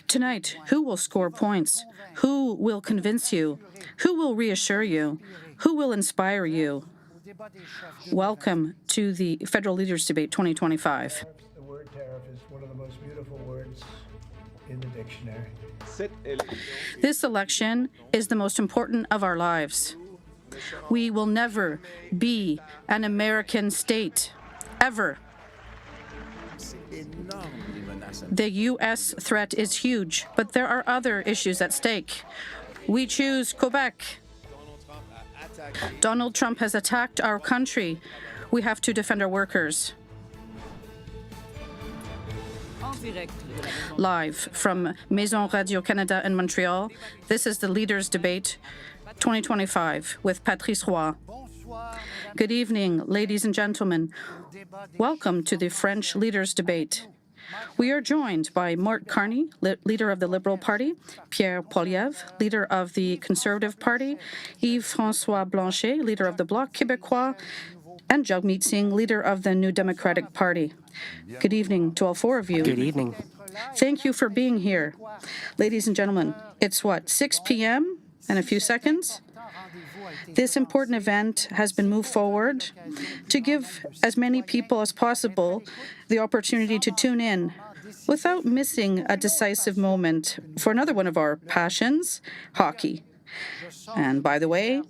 Tonight, who will score points? Who will convince you? Who will reassure you? Who will inspire you? Welcome to the Federal Leaders Debate 2025. The word tariff is one of the most beautiful words in the dictionary. This election is the most important of our lives. We will never be an American state, ever. The U.S. threat is huge, but there are other issues at stake. We choose Quebec. Donald Trump has attacked our country. We have to defend our workers. Live from Maison de Radio-Canada in Montreal, this is the Leaders Debate 2025 with Patrice Roy. Good evening, ladies and gentlemen. Welcome to the French Leaders Debate. We are joined by Mark Carney, leader of the Liberal Party, Pierre Poilievre, leader of the Conservative Party, Yves-François Blanchet, leader of the Bloc Québécois, and Jagmeet Singh, leader of the New Democratic Party. Good evening to all four of you. Good evening. Thank you for being here. Ladies and gentlemen, it's 6 p.m. and a few seconds? This important event has been moved forward to give as many people as possible the opportunity to tune in without missing a decisive moment for another one of our passions, hockey. And by the way,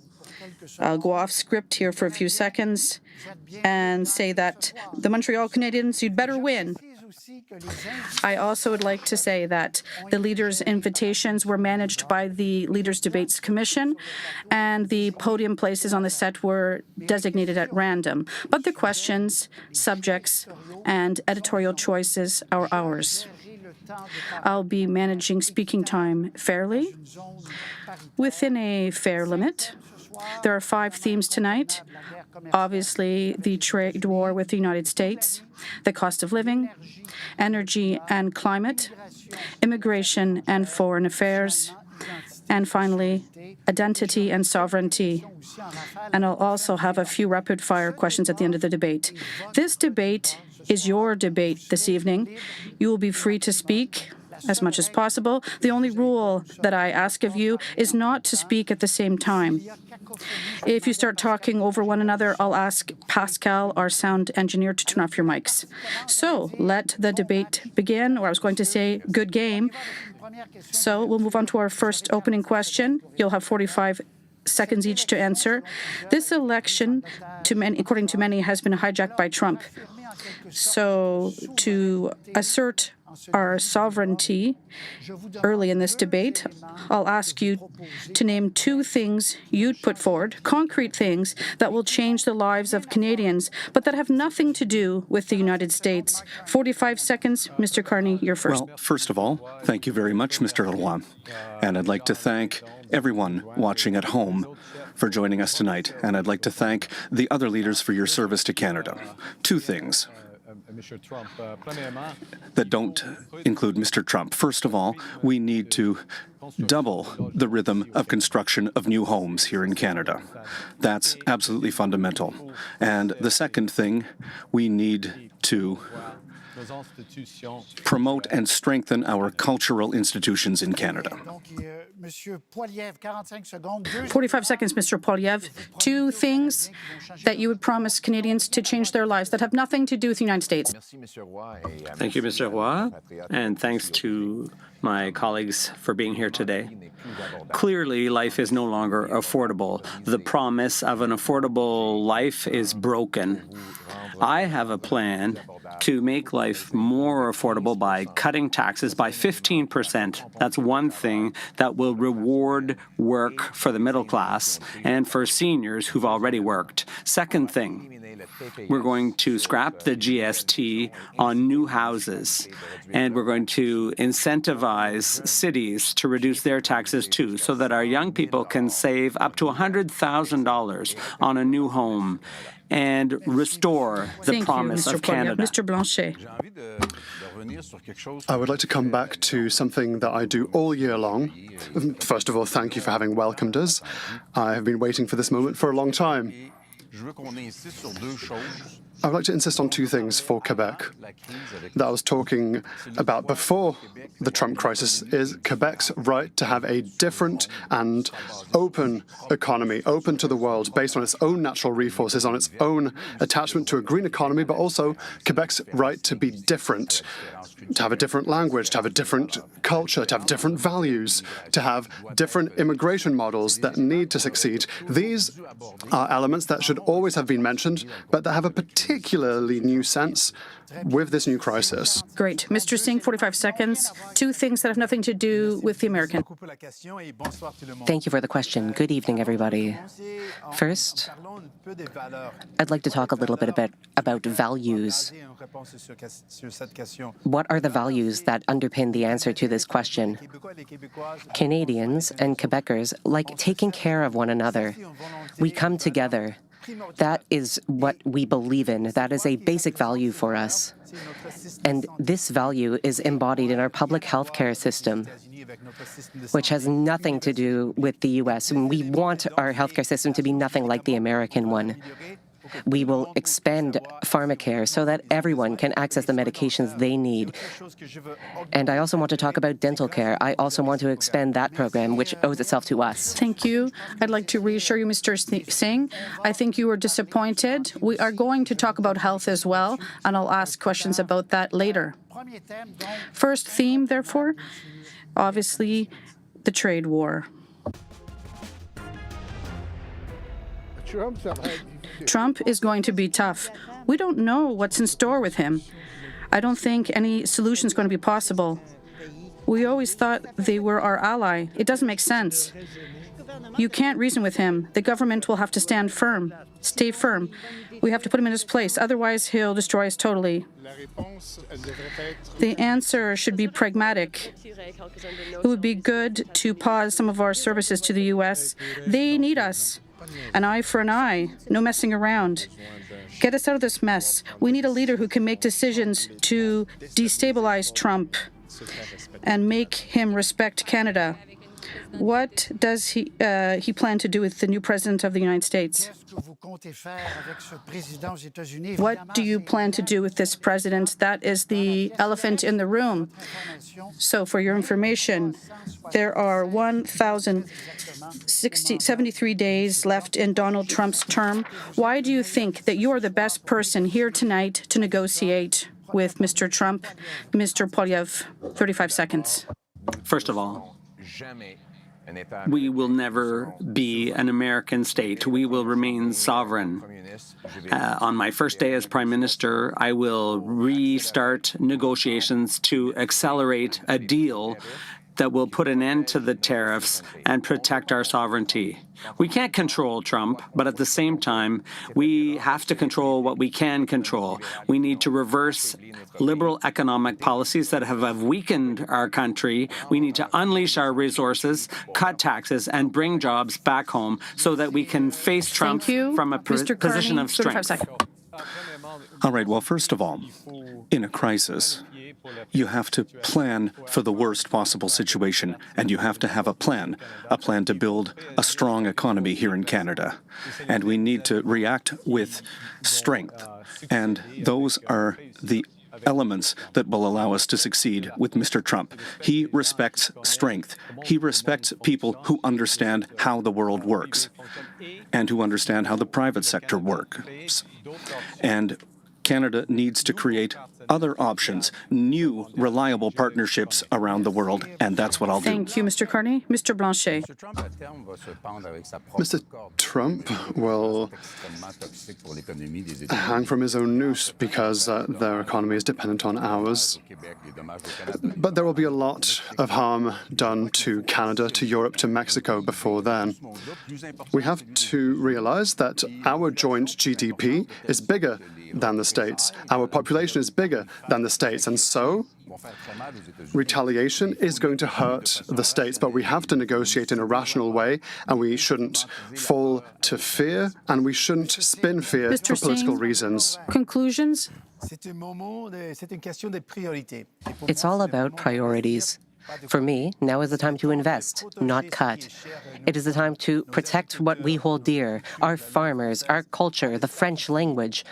I'll go off script here for a few seconds and say that the Montreal Canadiens, you'd better win. I also would like to say that the leaders' invitations were managed by the Leaders' Debates Commission, and the podium places on the set were designated at random. But the questions, subjects, and editorial choices are ours. I'll be managing speaking time fairly, within a fair limit. There are 5 themes tonight. Obviously, the trade war with the United States, the cost of living, energy and climate, immigration and foreign affairs, and finally, identity and sovereignty. And I'll also have a few rapid-fire questions at the end of the debate. This debate is your debate this evening. You will be free to speak as much as possible. The only rule that I ask of you is not to speak at the same time. If you start talking over one another, I'll ask Pascal, our sound engineer, to turn off your mics. So let the debate begin, or I was going to say good game. So we'll move on to our first opening question. You'll have 45 seconds each to answer. This election, according to many, has been hijacked by Trump. So to assert our sovereignty early in this debate, I'll ask you to name 2 things you'd put forward, concrete things that will change the lives of Canadians, but that have nothing to do with the United States. 45 seconds. Mr. Carney, you're first. Well, first of all, thank you very much, Mr. Leroy. And I'd like to thank everyone watching at home for joining us tonight. And I'd like to thank the other leaders for your service to Canada. 2 things that don't include Mr. Trump. First of all, we need to double the rhythm of construction of new homes here in Canada. That's absolutely fundamental. And the second thing, we need to promote and strengthen our cultural institutions in Canada. 45 seconds, Mr. Poilievre. 2 things that you would promise Canadians to change their lives that have nothing to do with the United States. Thank you, Mr. Roy, and thanks to my colleagues for being here today. Clearly, life is no longer affordable. The promise of an affordable life is broken. I have a plan to make life more affordable by cutting taxes by 15%. That's one thing that will reward work for the middle class and for seniors who've already worked. Second thing, we're going to scrap the GST on new houses, and we're going to incentivize cities to reduce their taxes too, so that our young people can save up to $100,000 on a new home and restore the promise of Canada. Mr. Blanchet. I would like to come back to something that I do all year long. First of all, thank you for having welcomed us. I have been waiting for this moment for a long time. I would like to insist on two things for Quebec that I was talking about before the Trump crisis is Quebec's right to have a different and open economy, open to the world, based on its own natural resources, on its own attachment to a green economy, but also Quebec's right to be different, to have a different language, to have a different culture, to have different values, to have different immigration models that need to succeed. These are elements that should always have been mentioned, but that have a particularly new sense with this new crisis. Great. Mr. Singh, 45 seconds. Two things that have nothing to do with the American. Thank you for the question. Good evening, everybody. First, I'd like to talk a little bit about values. What are the values that underpin the answer to this question? Canadians and Quebecers like taking care of one another. We come together. That is what we believe in. That is a basic value for us. And this value is embodied in our public health care system, which has nothing to do with the U.S. And we want our healthcare system to be nothing like the American one. We will expand pharmacare so that everyone can access the medications they need. And I also want to talk about dental care. I also want to expand that program, which owes itself to us. Thank you. I'd like to reassure you, Mr. Singh. I think you were disappointed. We are going to talk about health as well, and I'll ask questions about that later. First theme, therefore, obviously, the trade war. Trump is going to be tough. We don't know what's in store with him. I don't think any solution is going to be possible. We always thought they were our ally. It doesn't make sense. You can't reason with him. The government will have to stand firm, stay firm. We have to put him in his place. Otherwise, he'll destroy us totally. The answer should be pragmatic. It would be good to pause some of our services to the U.S. They need us. An eye for an eye, no messing around. Get us out of this mess. We need a leader who can make decisions to destabilize Trump and make him respect Canada. What does he plan to do with the new president of the United States? What do you plan to do with this president? That is the elephant in the room. So for your information, there are 1,073 days left in Donald Trump's term. Why do you think that you are the best person here tonight to negotiate with Mr. Trump? Mr. Poilievre, 35 seconds. First of all, we will never be an American state. We will remain sovereign. On my first day as Prime Minister, I will restart negotiations to accelerate a deal that will put an end to the tariffs and protect our sovereignty. We can't control Trump, but at the same time, we have to control what we can control. We need to reverse liberal economic policies that have weakened our country. We need to unleash our resources, cut taxes, and bring jobs back home so that we can face Trump from a position of strength. All right, well, first of all, in a crisis, you have to plan for the worst possible situation, and you have to have a plan to build a strong economy here in Canada. And we need to react with strength, and those are the elements that will allow us to succeed with Mr. Trump. He respects strength. He respects people who understand how the world works and who understand how the private sector works. And Canada needs to create other options, new, reliable partnerships around the world, and that's what I'll do. Thank you, Mr. Carney. Mr. Blanchet. Mr. Trump will hang from his own noose because their economy is dependent on ours. But there will be a lot of harm done to Canada, to Europe, to Mexico before then. We have to realize that our joint GDP is bigger than the States. Our population is bigger than the States, and so retaliation is going to hurt the States, but we have to negotiate in a rational way, and we shouldn't fall to fear, and we shouldn't spin fear for political reasons. Conclusions? It's all about priorities. For me, now is the time to invest, not cut. It is the time to protect what we hold dear, our farmers, our culture, the French language.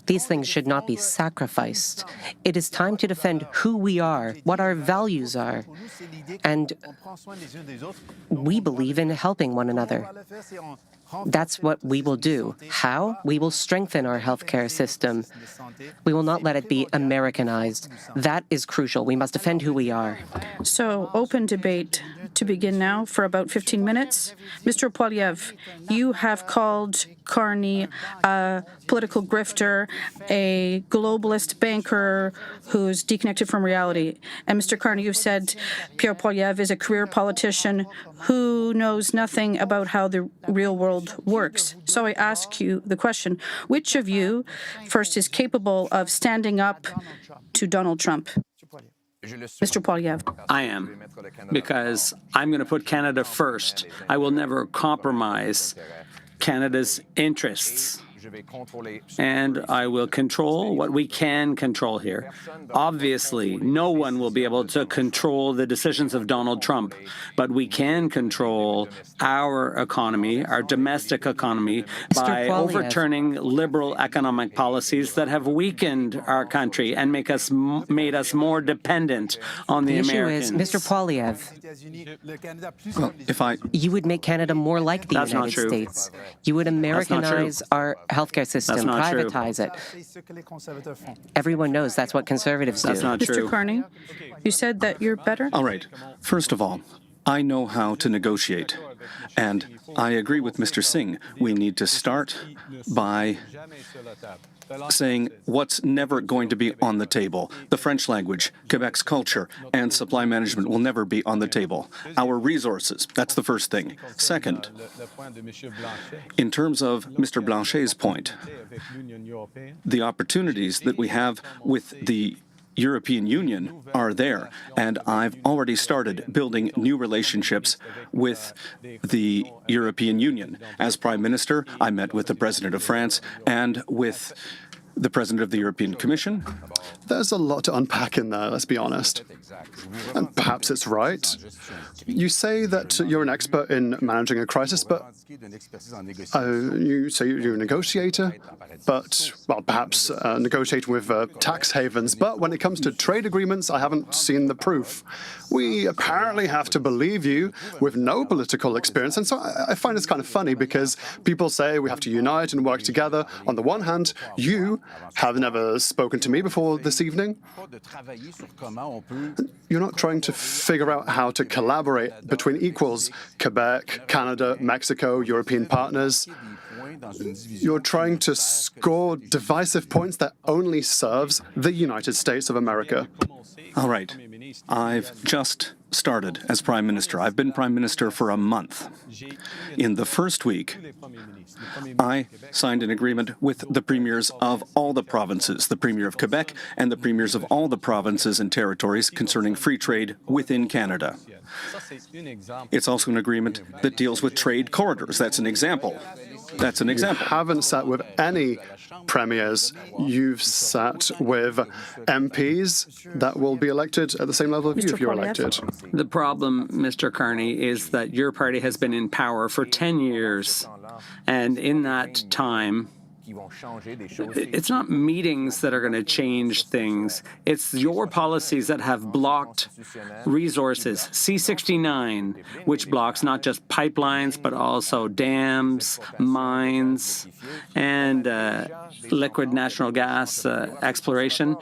These things should not be sacrificed. It is time to defend who we are, what our values are. And we believe in helping one another. That's what we will do. How? We will strengthen our healthcare system. We will not let it be Americanized. That is crucial. We must defend who we are. So, open debate to begin now for about 15 minutes. Mr. Poilievre, you have called Carney a political grifter, a globalist banker who's disconnected from reality. And Mr. Carney, you've said Pierre Poilievre is a career politician who knows nothing about how the real world works. So I ask you the question, which of you first is capable of standing up to Donald Trump? Mr. Poilievre. I am, because I'm going to put Canada first. I will never compromise Canada's interests, and I will control what we can control here. Obviously, no one will be able to control the decisions of Donald Trump, but we can control our economy, our domestic economy, by overturning liberal economic policies that have weakened our country and made us more dependent on the Americans. The issue is, Mr. Poilievre, Well, you would make Canada more like the That's not United true. States. You would Americanize our healthcare system, That's not true. privatize it. Everyone knows that's what conservatives do. That's not true. Mr. Carney, you said that you're better? all right. First of all, I know how to negotiate. And I agree with Mr. Singh. We need to start by saying what's never going to be on the table. The French language, Quebec's culture, and supply management will never be on the table. Our resources, that's the first thing. Second, in terms of Mr. Blanchet's point, the opportunities that we have with the European Union are there, and I've already started building new relationships with the European Union. As Prime Minister, I met with the President of France and with the President of the European Commission. There's a lot to unpack in there, let's be honest. And perhaps it's right. You say that you're an expert in managing a crisis, but you say you're a negotiator, but, well, perhaps negotiating with tax havens. But when it comes to trade agreements, I haven't seen the proof. We apparently have to believe you with no political experience. And so I find it's kind of funny because people say we have to unite and work together. On the one hand, you have never spoken to me before this evening. You're not trying to figure out how to collaborate between equals, Quebec, Canada, Mexico, European partners. You're trying to score divisive points that only serves the United States of America. All right. I've just started as Prime Minister. I've been Prime Minister for a month. In the first week, I signed an agreement with the premiers of all the provinces, the Premier of Quebec and the premiers of all the provinces and territories concerning free trade within Canada. It's also an agreement that deals with trade corridors. That's an example. That's an example. You haven't sat with any premiers. You've sat with MPs that will be elected at the same level as you if you're elected. The problem, Mr. Carney, is that your party has been in power for 10 years, and in that time, it's not meetings that are going to change things. It's your policies that have blocked resources. C-69, which blocks not just pipelines, but also dams, mines, and liquid natural gas exploration.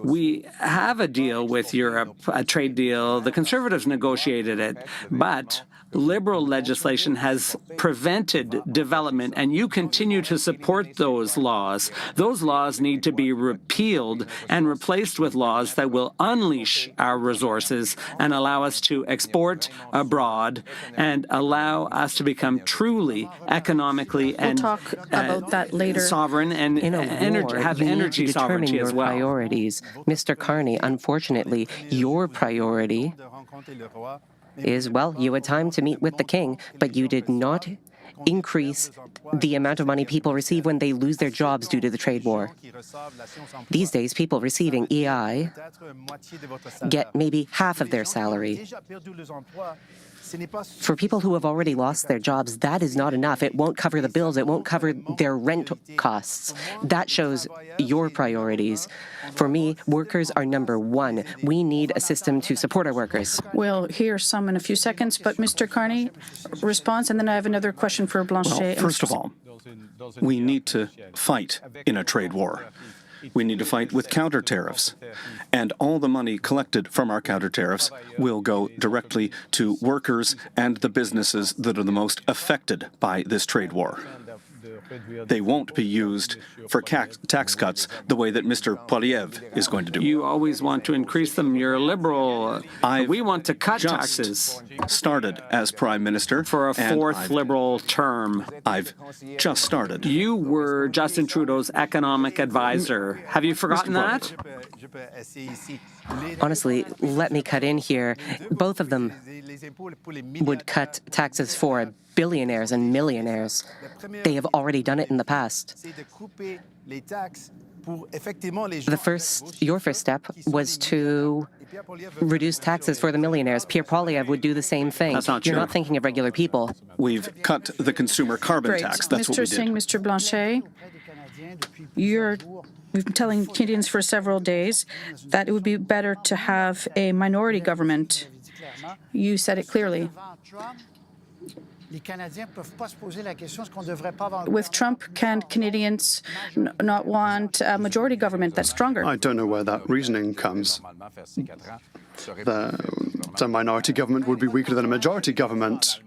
We have a deal with Europe, a trade deal. The Conservatives negotiated it, but liberal legislation has prevented development, and you continue to support those laws. Those laws need to be repealed and replaced with laws that will unleash our resources and allow us to export abroad and allow us to become truly economically and talk about that later. Sovereign and In a war, have you energy need to determine sovereignty your as well. priorities. Mr. Carney, unfortunately, your priority is, well, you had time to meet with the king, but you did not increase the amount of money people receive when they lose their jobs due to the trade war. These days, people receiving EI get maybe half of their salary. For people who have already lost their jobs, that is not enough. It won't cover the bills. It won't cover their rent costs. That shows your priorities. For me, workers are number one. We need a system to support our workers. We'll hear some in a few seconds, but Mr. Carney responds, and then I have another question for Blanchet. Well, first of all, we need to fight in a trade war. We need to fight with counter tariffs. And all the money collected from our counter tariffs will go directly to workers and the businesses that are the most affected by this trade war. They won't be used for tax cuts the way that Mr. Poilievre is going to do. You always want to increase them. You're liberal. We want to cut taxes. Started as Prime Minister. For a fourth Liberal term. I've just started. You were Justin Trudeau's economic advisor. Have you forgotten that? Honestly, let me cut in here. Both of them would cut taxes for billionaires and millionaires. They have already done it in the past. Your first step was to reduce taxes for the millionaires. Pierre Poilievre would do the same thing. That's not true. You're not thinking of regular people. We've cut the consumer carbon tax. That's what we Mr. did. Singh, Mr. Blanchet, we've been telling Canadians for several days that it would be better to have a minority government. You said it clearly. With Trump, can Canadians not want a majority government that's stronger? I don't know where that reasoning comes. The minority government would be weaker than a majority government.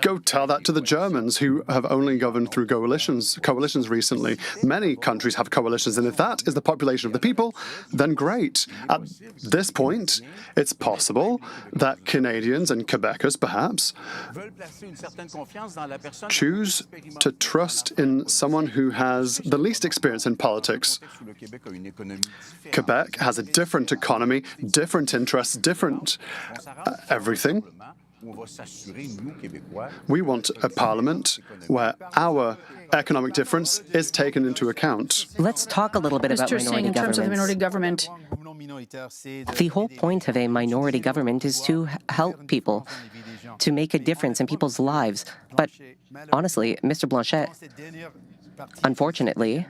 Go tell that to the Germans, who have only governed through coalitions recently. Many countries have coalitions, and if that is the population of the people, then great. At this point, it's possible that Canadians and Quebecers, perhaps, choose to trust in someone who has the least experience in politics. Quebec has a different economy, different interests, different everything. We want a parliament where our economic difference is taken into account. Let's talk a little bit about Mr. Singh, minority in terms of the minority governments. government, The whole point of a minority government is to help people, to make a difference in people's lives. But honestly, Mr. Blanchet, unfortunately,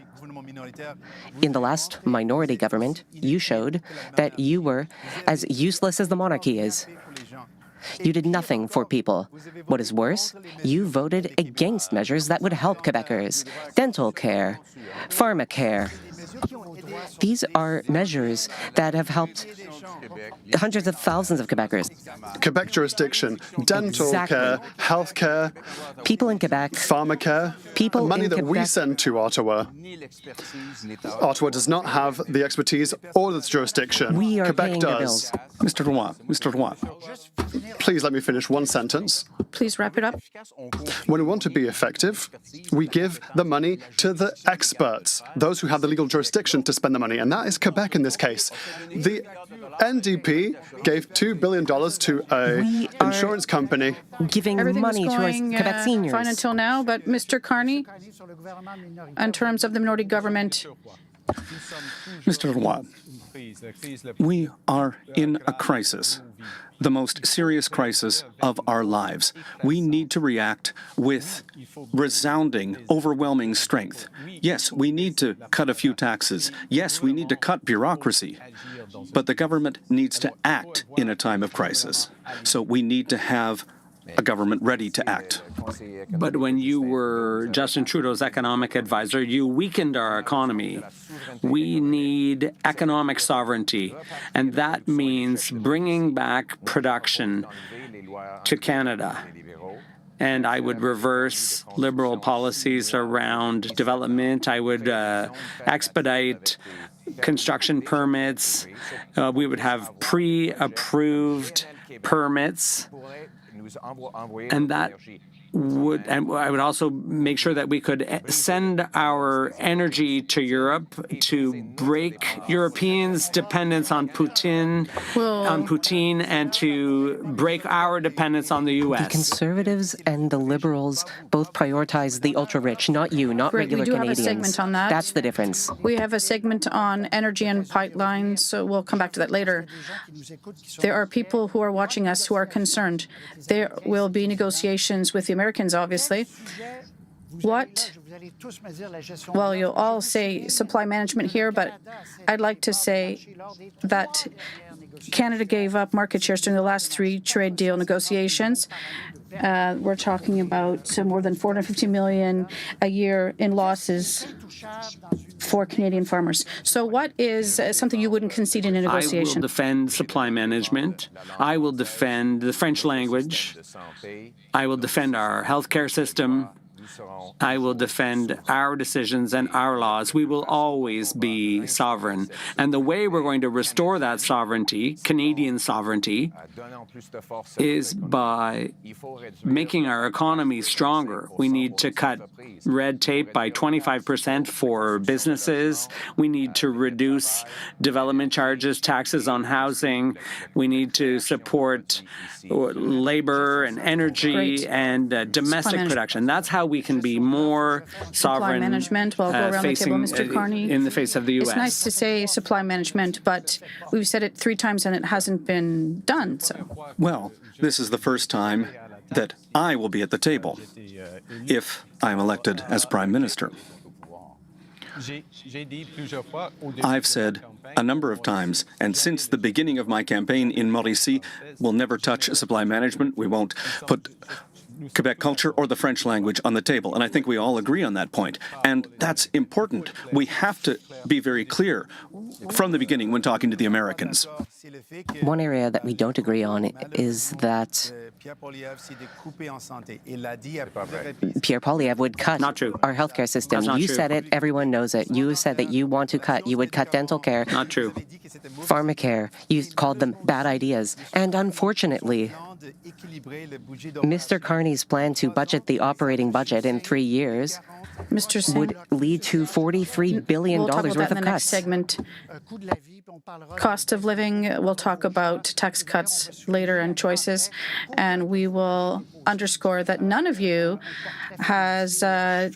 in the last minority government, you showed that you were as useless as the monarchy is. You did nothing for people. What is worse, you voted against measures that would help Quebecers. Dental care, pharmacare. These are measures that have helped hundreds of thousands of Quebecers. Quebec jurisdiction, dental care, health care, People in Quebec, pharmacare, People money in that we Quebec- send to Ottawa. Ottawa does not have the expertise or the jurisdiction. we are Quebec paying their does. bills. Mr. Roy, Please let me finish one sentence. please wrap it up. When we want to be effective, we give the money to the experts, those who have the legal jurisdiction to spend the money, and that is Quebec in this case. The NDP gave $2 billion to We a are insurance company. Giving Everything was money to our going Quebec seniors. fine until now, but Mr. Carney, in terms of the minority government, Mr. Roy, we are in a crisis, the most serious crisis of our lives. We need to react with resounding, overwhelming strength. Yes, we need to cut a few taxes. Yes, we need to cut bureaucracy. But the government needs to act in a time of crisis. So we need to have a government ready to act. But when you were Justin Trudeau's economic advisor, you weakened our economy. We need economic sovereignty, and that means bringing back production to Canada. And I would reverse Liberal policies around development. I would expedite construction permits. We would have pre-approved permits. And that I would also make sure that we could send our energy to Europe to break Europeans' dependence on Putin, and to break our dependence on the U.S. The Conservatives and the Liberals both prioritize the ultra-rich, not you, not Great, regular we do Canadians. have a segment on that. That's the difference. We have a segment on energy and pipelines, so we'll come back to that later. There are people who are watching us who are concerned. There will be negotiations with the Americans, obviously. Well, you'll all say supply management here, but I'd like to say that Canada gave up market shares during the last 3 trade deal negotiations. We're talking about more than $450 million a year in losses for Canadian farmers. So what is something you wouldn't concede in a negotiation? I will defend supply management. I will defend the French language. I will defend our healthcare system. I will defend our decisions and our laws. We will always be sovereign. And the way we're going to restore that sovereignty, Canadian sovereignty, is by making our economy stronger. We need to cut red tape by 25% for businesses. We need to reduce development charges, taxes on housing. We need to support labor and energy and domestic production. That's how we can be more sovereign. Supply management. Well, go around the table, Mr. Carney. In the face of the U.S. It's nice to say supply management, but we've said it 3 times and it hasn't been done. So, Well, this is the first time that I will be at the table if I am elected as Prime Minister. I've said a number of times, and since the beginning of my campaign in Mauricie, we'll never touch supply management. We won't put Quebec culture or the French language on the table. And I think we all agree on that point. And that's important. We have to be very clear from the beginning when talking to the Americans. One area that we don't agree on is that Pierre Poilievre would cut our healthcare system. You said it, everyone knows it. You said that you want to cut. You would cut dental care. Not true. Pharmacare. You called them bad ideas. And unfortunately, Mr. Carney's plan to budget the operating budget in 3 years would lead to $43 billion we'll talk about worth that in of the next cuts. segment. Cost of living, we'll talk about tax cuts later and choices, and we will underscore that none of you has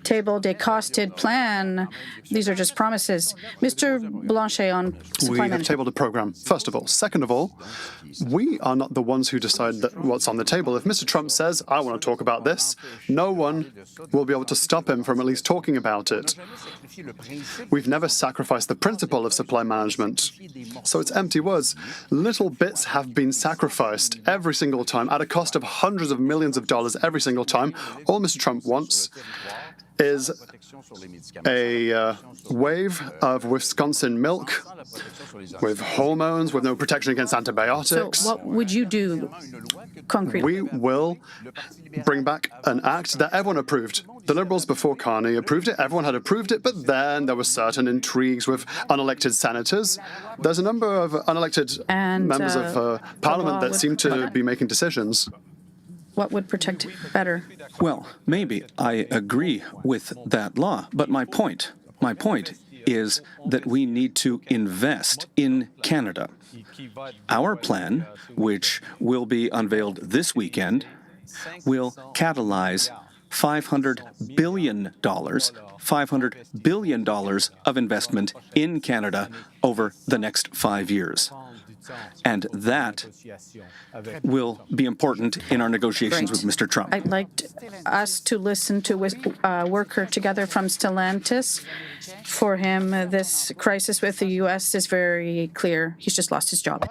tabled a costed plan. These are just promises. Mr. Blanchet on supply We have management. tabled a program, first of all. Second of all, we are not the ones who decide what's on the table. If Mr. Trump says, I want to talk about this, no one will be able to stop him from at least talking about it. We've never sacrificed the principle of supply management. So it's empty words. Little bits have been sacrificed every single time at a cost of hundreds of millions of dollars every single time. All Mr. Trump wants is a wave of Wisconsin milk with hormones, with no protection against antibiotics. So what would you do concretely? We will bring back an act that everyone approved. The Liberals before Carney approved it. Everyone had approved it, but then there were certain intrigues with unelected senators. There's a number of unelected members of Parliament that seem to be making decisions. What would protect better? Well, maybe I agree with that law, but my point is that we need to invest in Canada. Our plan, which will be unveiled this weekend, will catalyze $500 billion of investment in Canada over the next 5 years. And that will be important in our negotiations with Mr. Trump. I'd like us to listen to a worker together from Stellantis. For him, this crisis with the U.S. is very clear. He's just lost his job.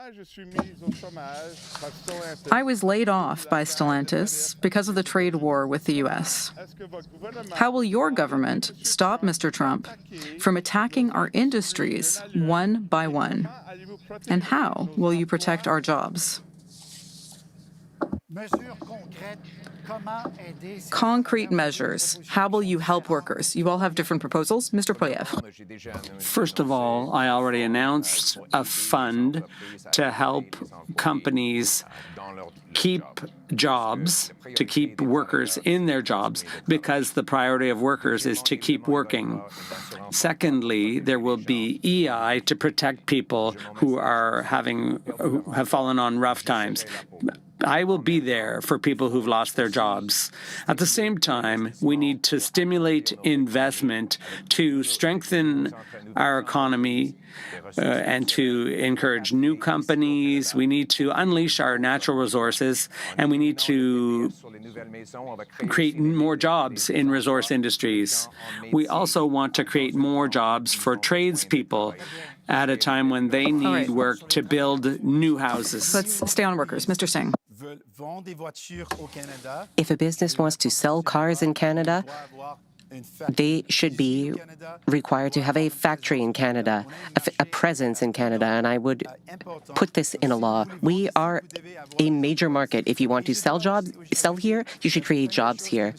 I was laid off by Stellantis because of the trade war with the U.S. How will your government stop Mr. Trump from attacking our industries one by one? And how will you protect our jobs? Concrete measures. How will you help workers? You all have different proposals. Mr. Poilievre. First of all, I already announced a fund to help companies keep jobs, to keep workers in their jobs, because the priority of workers is to keep working. Secondly, there will be EI to protect people who have fallen on rough times. I will be there for people who've lost their jobs. At the same time, we need to stimulate investment to strengthen our economy and to encourage new companies. We need to unleash our natural resources, and we need to create more jobs in resource industries. We also want to create more jobs for tradespeople at a time when they need work to build new houses. Let's stay on workers. Mr. Singh. If a business wants to sell cars in Canada, they should be required to have a factory in Canada, a presence in Canada, and I would put this in a law. We are a major market. If you want to sell here, you should create jobs here.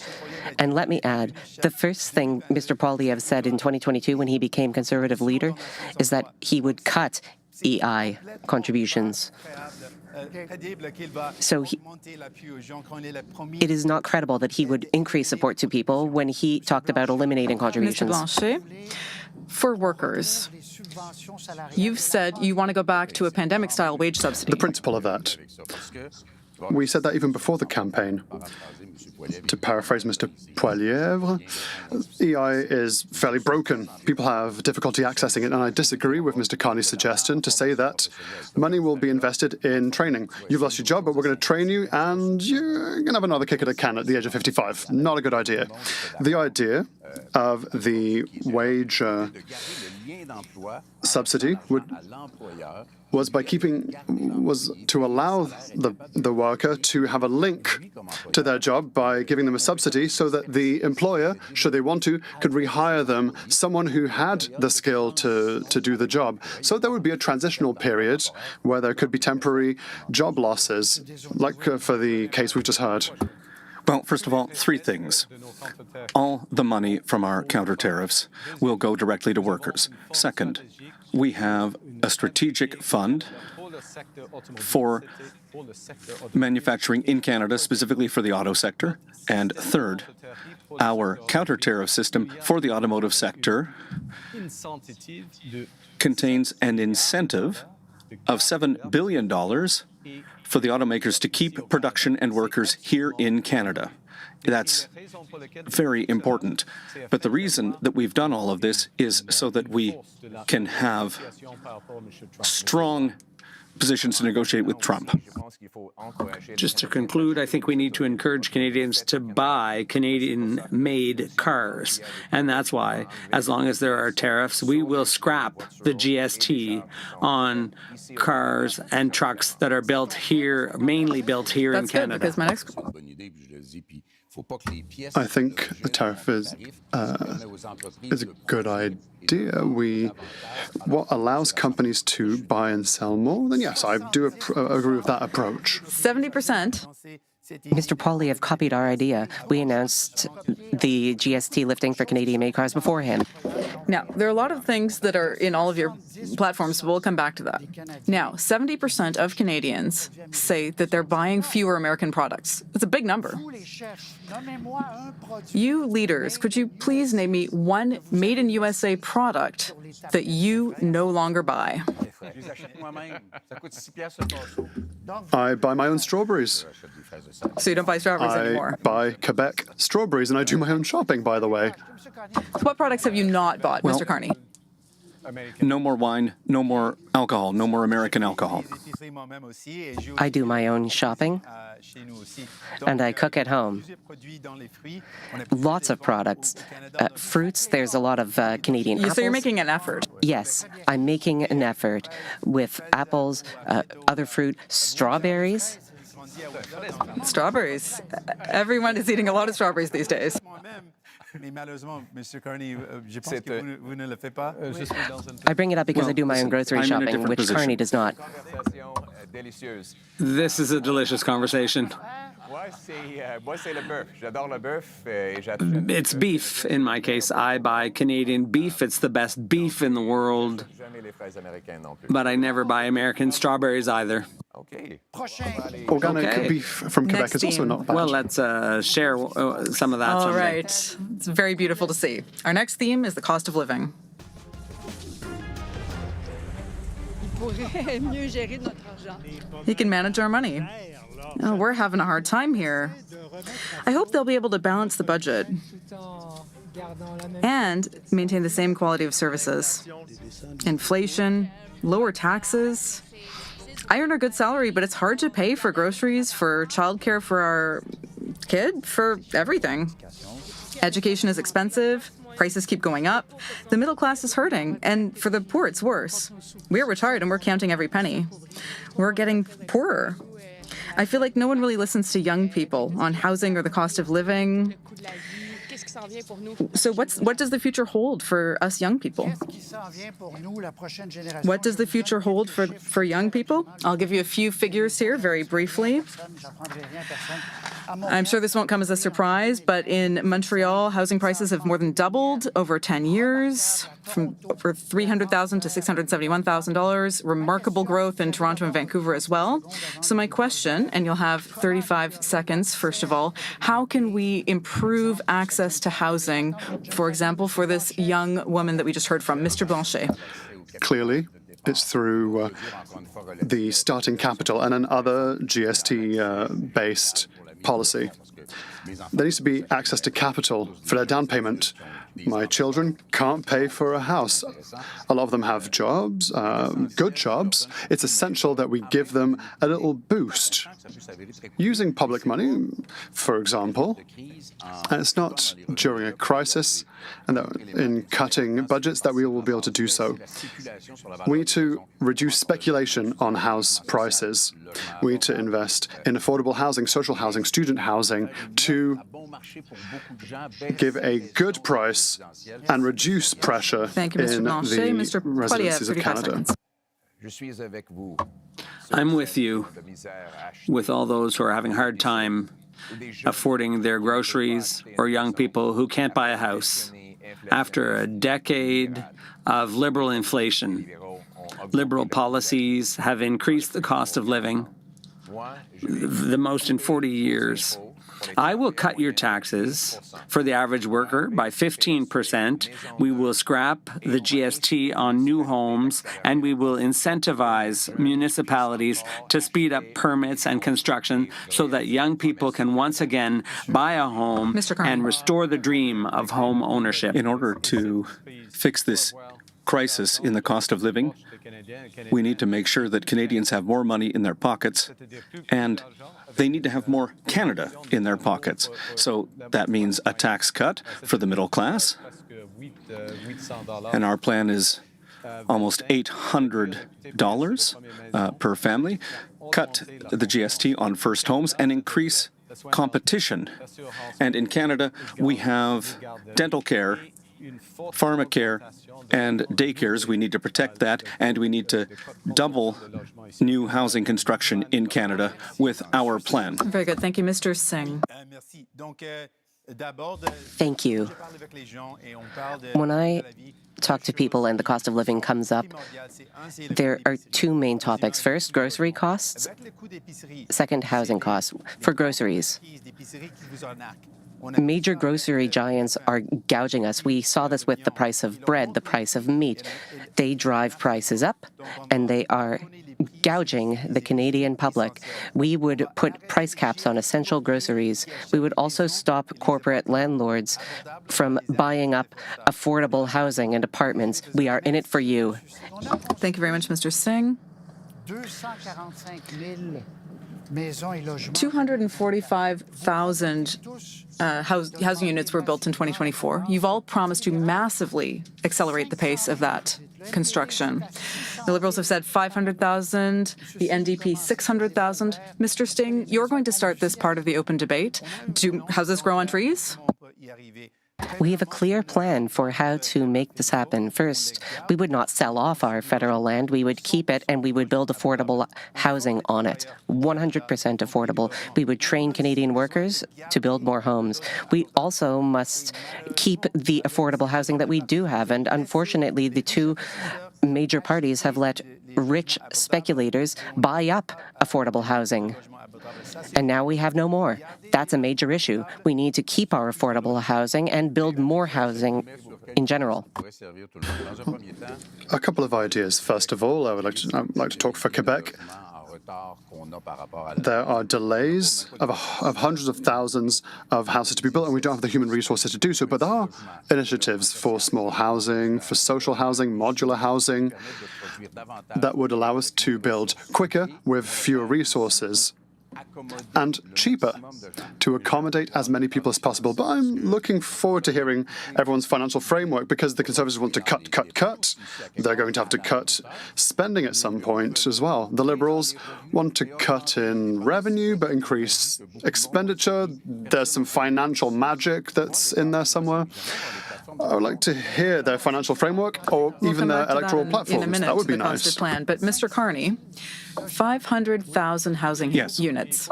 And let me add, the first thing Mr. Poilievre said in 2022 when he became Conservative leader is that he would cut EI contributions. So it is not credible that he would increase support to people when he talked about eliminating contributions. Mr. Blanchet, for workers, you've said you want to go back to a pandemic-style wage subsidy. The principle of that. We said that even before the campaign. To paraphrase Mr. Poilievre, EI is fairly broken. People have difficulty accessing it, and I disagree with Mr. Carney's suggestion to say that money will be invested in training. You've lost your job, but we're going to train you, and you're going to have another kick at a can at the age of 55. Not a good idea. The idea of the wage subsidy was to allow the worker to have a link to their job by giving them a subsidy so that the employer, should they want to, could rehire them someone who had the skill to do the job. So there would be a transitional period where there could be temporary job losses, like for the case we've just heard. Well, first of all, three things. All the money from our counter tariffs will go directly to workers. Second, we have a strategic fund for manufacturing in Canada, specifically for the auto sector. And third, our counter tariff system for the automotive sector contains an incentive of $7 billion for the automakers to keep production and workers here in Canada. That's very important. But the reason that we've done all of this is so that we can have strong positions to negotiate with Trump. Just to conclude, I think we need to encourage Canadians to buy Canadian-made cars. And that's why, as long as there are tariffs, we will scrap the GST on cars and trucks that are built here, mainly built here in Canada. That's good, because my next... I think the tariff is a good idea. What allows companies to buy and sell more, then yes, I do agree with that approach. 70%. Mr. Poilievre copied our idea. We announced the GST lifting for Canadian-made cars before him. Now, there are a lot of things that are in all of your platforms, but we'll come back to that. Now, 70% of Canadians say that they're buying fewer American products. That's a big number. You leaders, could you please name me one made-in-USA product that you no longer buy? I buy my own strawberries. So you don't buy strawberries anymore? I buy Quebec strawberries, and I do my own shopping, by the way. What products have you not bought, Mr. Carney? No more wine, no more alcohol, no more American alcohol. I do my own shopping, and I cook at home. Lots of products. Fruits, there's a lot of Canadian apples. So you're making an effort? Yes, I'm making an effort with apples, other fruit, strawberries. Strawberries. Everyone is eating a lot of strawberries these days. I bring it up because I do my own grocery I'm in a shopping, different which position. Carney does not. This is a delicious conversation. It's beef in my case. I buy Canadian beef. It's the best beef in the world. But I never buy American strawberries either. Organic Okay. beef from Quebec Next is also theme. not bad. Well, let's share some of that All someday. right. It's very beautiful to see. Our next theme is the cost of living. He can manage our money. Oh, we're having a hard time here. I hope they'll be able to balance the budget and maintain the same quality of services. Inflation, lower taxes. I earn a good salary, but it's hard to pay for groceries, for childcare for our kid, for everything. Education is expensive. Prices keep going up. The middle class is hurting, and for the poor, it's worse. We're retired, and we're counting every penny. We're getting poorer. I feel like no one really listens to young people on housing or the cost of living. So what does the future hold for us young people? What does the future hold for young people? I'll give you a few figures here very briefly. I'm sure this won't come as a surprise, but in Montreal, housing prices have more than doubled over 10 years, from over $300,000 to $671,000. Remarkable growth in Toronto and Vancouver as well. So my question, and you'll have 35 seconds, first of all, how can we improve access to housing, for example, for this young woman that we just heard from, Mr. Blanchet? Clearly, it's through the starting capital and another GST-based policy. There needs to be access to capital for their down payment. My children can't pay for a house. A lot of them have jobs, good jobs. It's essential that we give them a little boost. Using public money, for example, and it's not during a crisis and that in cutting budgets that we will be able to do so. We need to reduce speculation on house prices. We need to invest in affordable housing, social housing, student housing to give a good price and reduce pressure Thank you, Mr. in Blanchet. the Mr. Poilievre, residences of 35 Canada. seconds. I'm with you, with all those who are having a hard time affording their groceries, or young people who can't buy a house. After a decade of liberal inflation, liberal policies have increased the cost of living the most in 40 years. I will cut your taxes for the average worker by 15%. We will scrap the GST on new homes, and we will incentivize municipalities to speed up permits and construction so that young people can once again buy a home and restore the dream of home ownership. In order to fix this crisis in the cost of living, we need to make sure that Canadians have more money in their pockets, and they need to have more Canada in their pockets. So that means a tax cut for the middle class, and our plan is almost $800 per family. Cut the GST on first homes and increase competition. And in Canada, we have dental care, pharmacare, and daycares. We need to protect that, and we need to double new housing construction in Canada with our plan. Very good. Thank you, Mr. Singh. Thank you. When I talk to people and the cost of living comes up, there are two main topics. First, grocery costs. Second, housing costs. For groceries, major grocery giants are gouging us. We saw this with the price of bread, the price of meat. They drive prices up, and they are gouging the Canadian public. We would put price caps on essential groceries. We would also stop corporate landlords from buying up affordable housing and apartments. We are in it for you. Thank you very much, Mr. Singh. 245,000 housing units were built in 2024. You've all promised to massively accelerate the pace of that construction. The Liberals have said 500,000, the NDP 600,000. Mr. Singh, you're going to start this part of the open debate. Do houses grow on trees? We have a clear plan for how to make this happen. First, we would not sell off our federal land. We would keep it and we would build affordable housing on it, 100% affordable. We would train Canadian workers to build more homes. We also must keep the affordable housing that we do have. And unfortunately, the two major parties have let rich speculators buy up affordable housing. And now we have no more. That's a major issue. We need to keep our affordable housing and build more housing in general. A couple of ideas. First of all, I would like to talk for Quebec. There are delays of hundreds of thousands of houses to be built, and we don't have the human resources to do so. But there are initiatives for small housing, for social housing, modular housing, that would allow us to build quicker with fewer resources and cheaper to accommodate as many people as possible. But I'm looking forward to hearing everyone's financial framework, because the Conservatives want to cut. They're going to have to cut spending at some point as well. The Liberals want to cut in revenue but increase expenditure. There's some financial magic that's in there somewhere. I would like to hear their financial framework or even their electoral platforms. In a minute, that would be the nice. costed plan. But Mr. Carney, 500,000 housing units.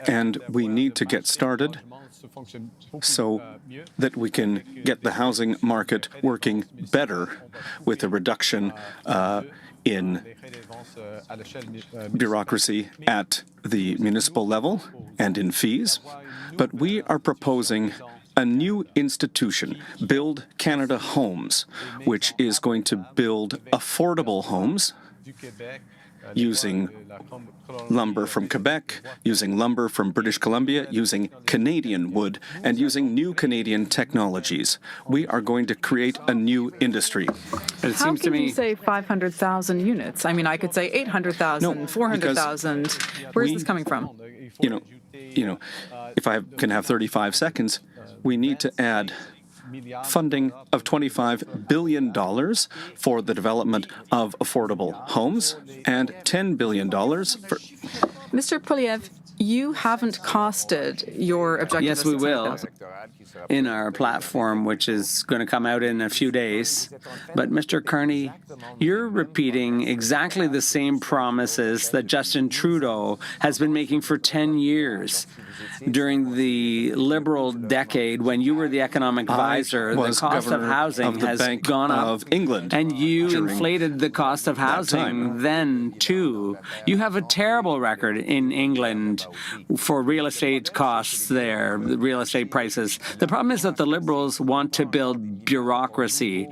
And we need to get started so that we can get the housing market working better with a reduction in bureaucracy at the municipal level and in fees. But we are proposing a new institution, Build Canada Homes, which is going to build affordable homes using lumber from Quebec, using lumber from British Columbia, using Canadian wood, and using new Canadian technologies. We are going to create a new industry. It How seems to can you me say 500,000 units? I mean, I could say 800,000, No, 400,000. Where's this coming from? You know, if I can have 35 seconds, we need to add funding of $25 billion for the development of affordable homes and $10 billion for... Mr. Poilievre, you haven't costed your objective Yes, of we will, 600,000. in our platform, which is going to come out in a few days. But, Mr. Carney, you're repeating exactly the same promises that Justin Trudeau has been making for 10 years. During the Liberal decade, when you were the economic advisor, the cost of housing has gone up. of England. And you inflated the cost of housing then, too. You have a terrible record in England for real estate costs there, the real estate prices. The problem is that the Liberals want to build bureaucracy.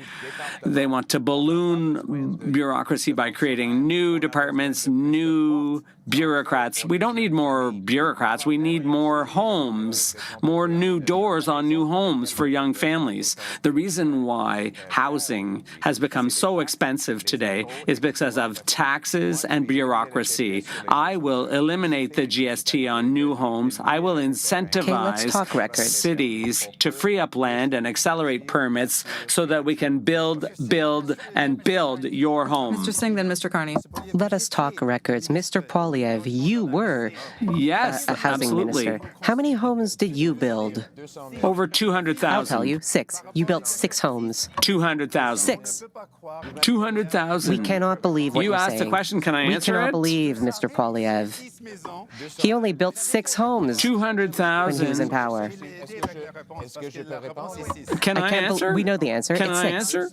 They want to balloon bureaucracy by creating new departments, new bureaucrats. We don't need more bureaucrats. We need more homes, more new doors on new homes for young families. The reason why housing has become so expensive today is because of taxes and bureaucracy. I will eliminate the GST on new homes. I will incentivize cities to free up land and accelerate permits so that we can build your home. Mr. Singh, then Mr. Carney. Let us talk records. Mr. Poilievre, you were a housing minister. How many homes did you build? Over 200,000. I'll tell you, 6. You built 6 homes. 200,000. 6. 200,000. We cannot believe what you you're asked saying. the question. Can I answer it? We cannot believe Mr. Poilievre. He only built 6 homes 200,000. when he was in power. Can I answer? We know the answer. Can It's I 6. answer?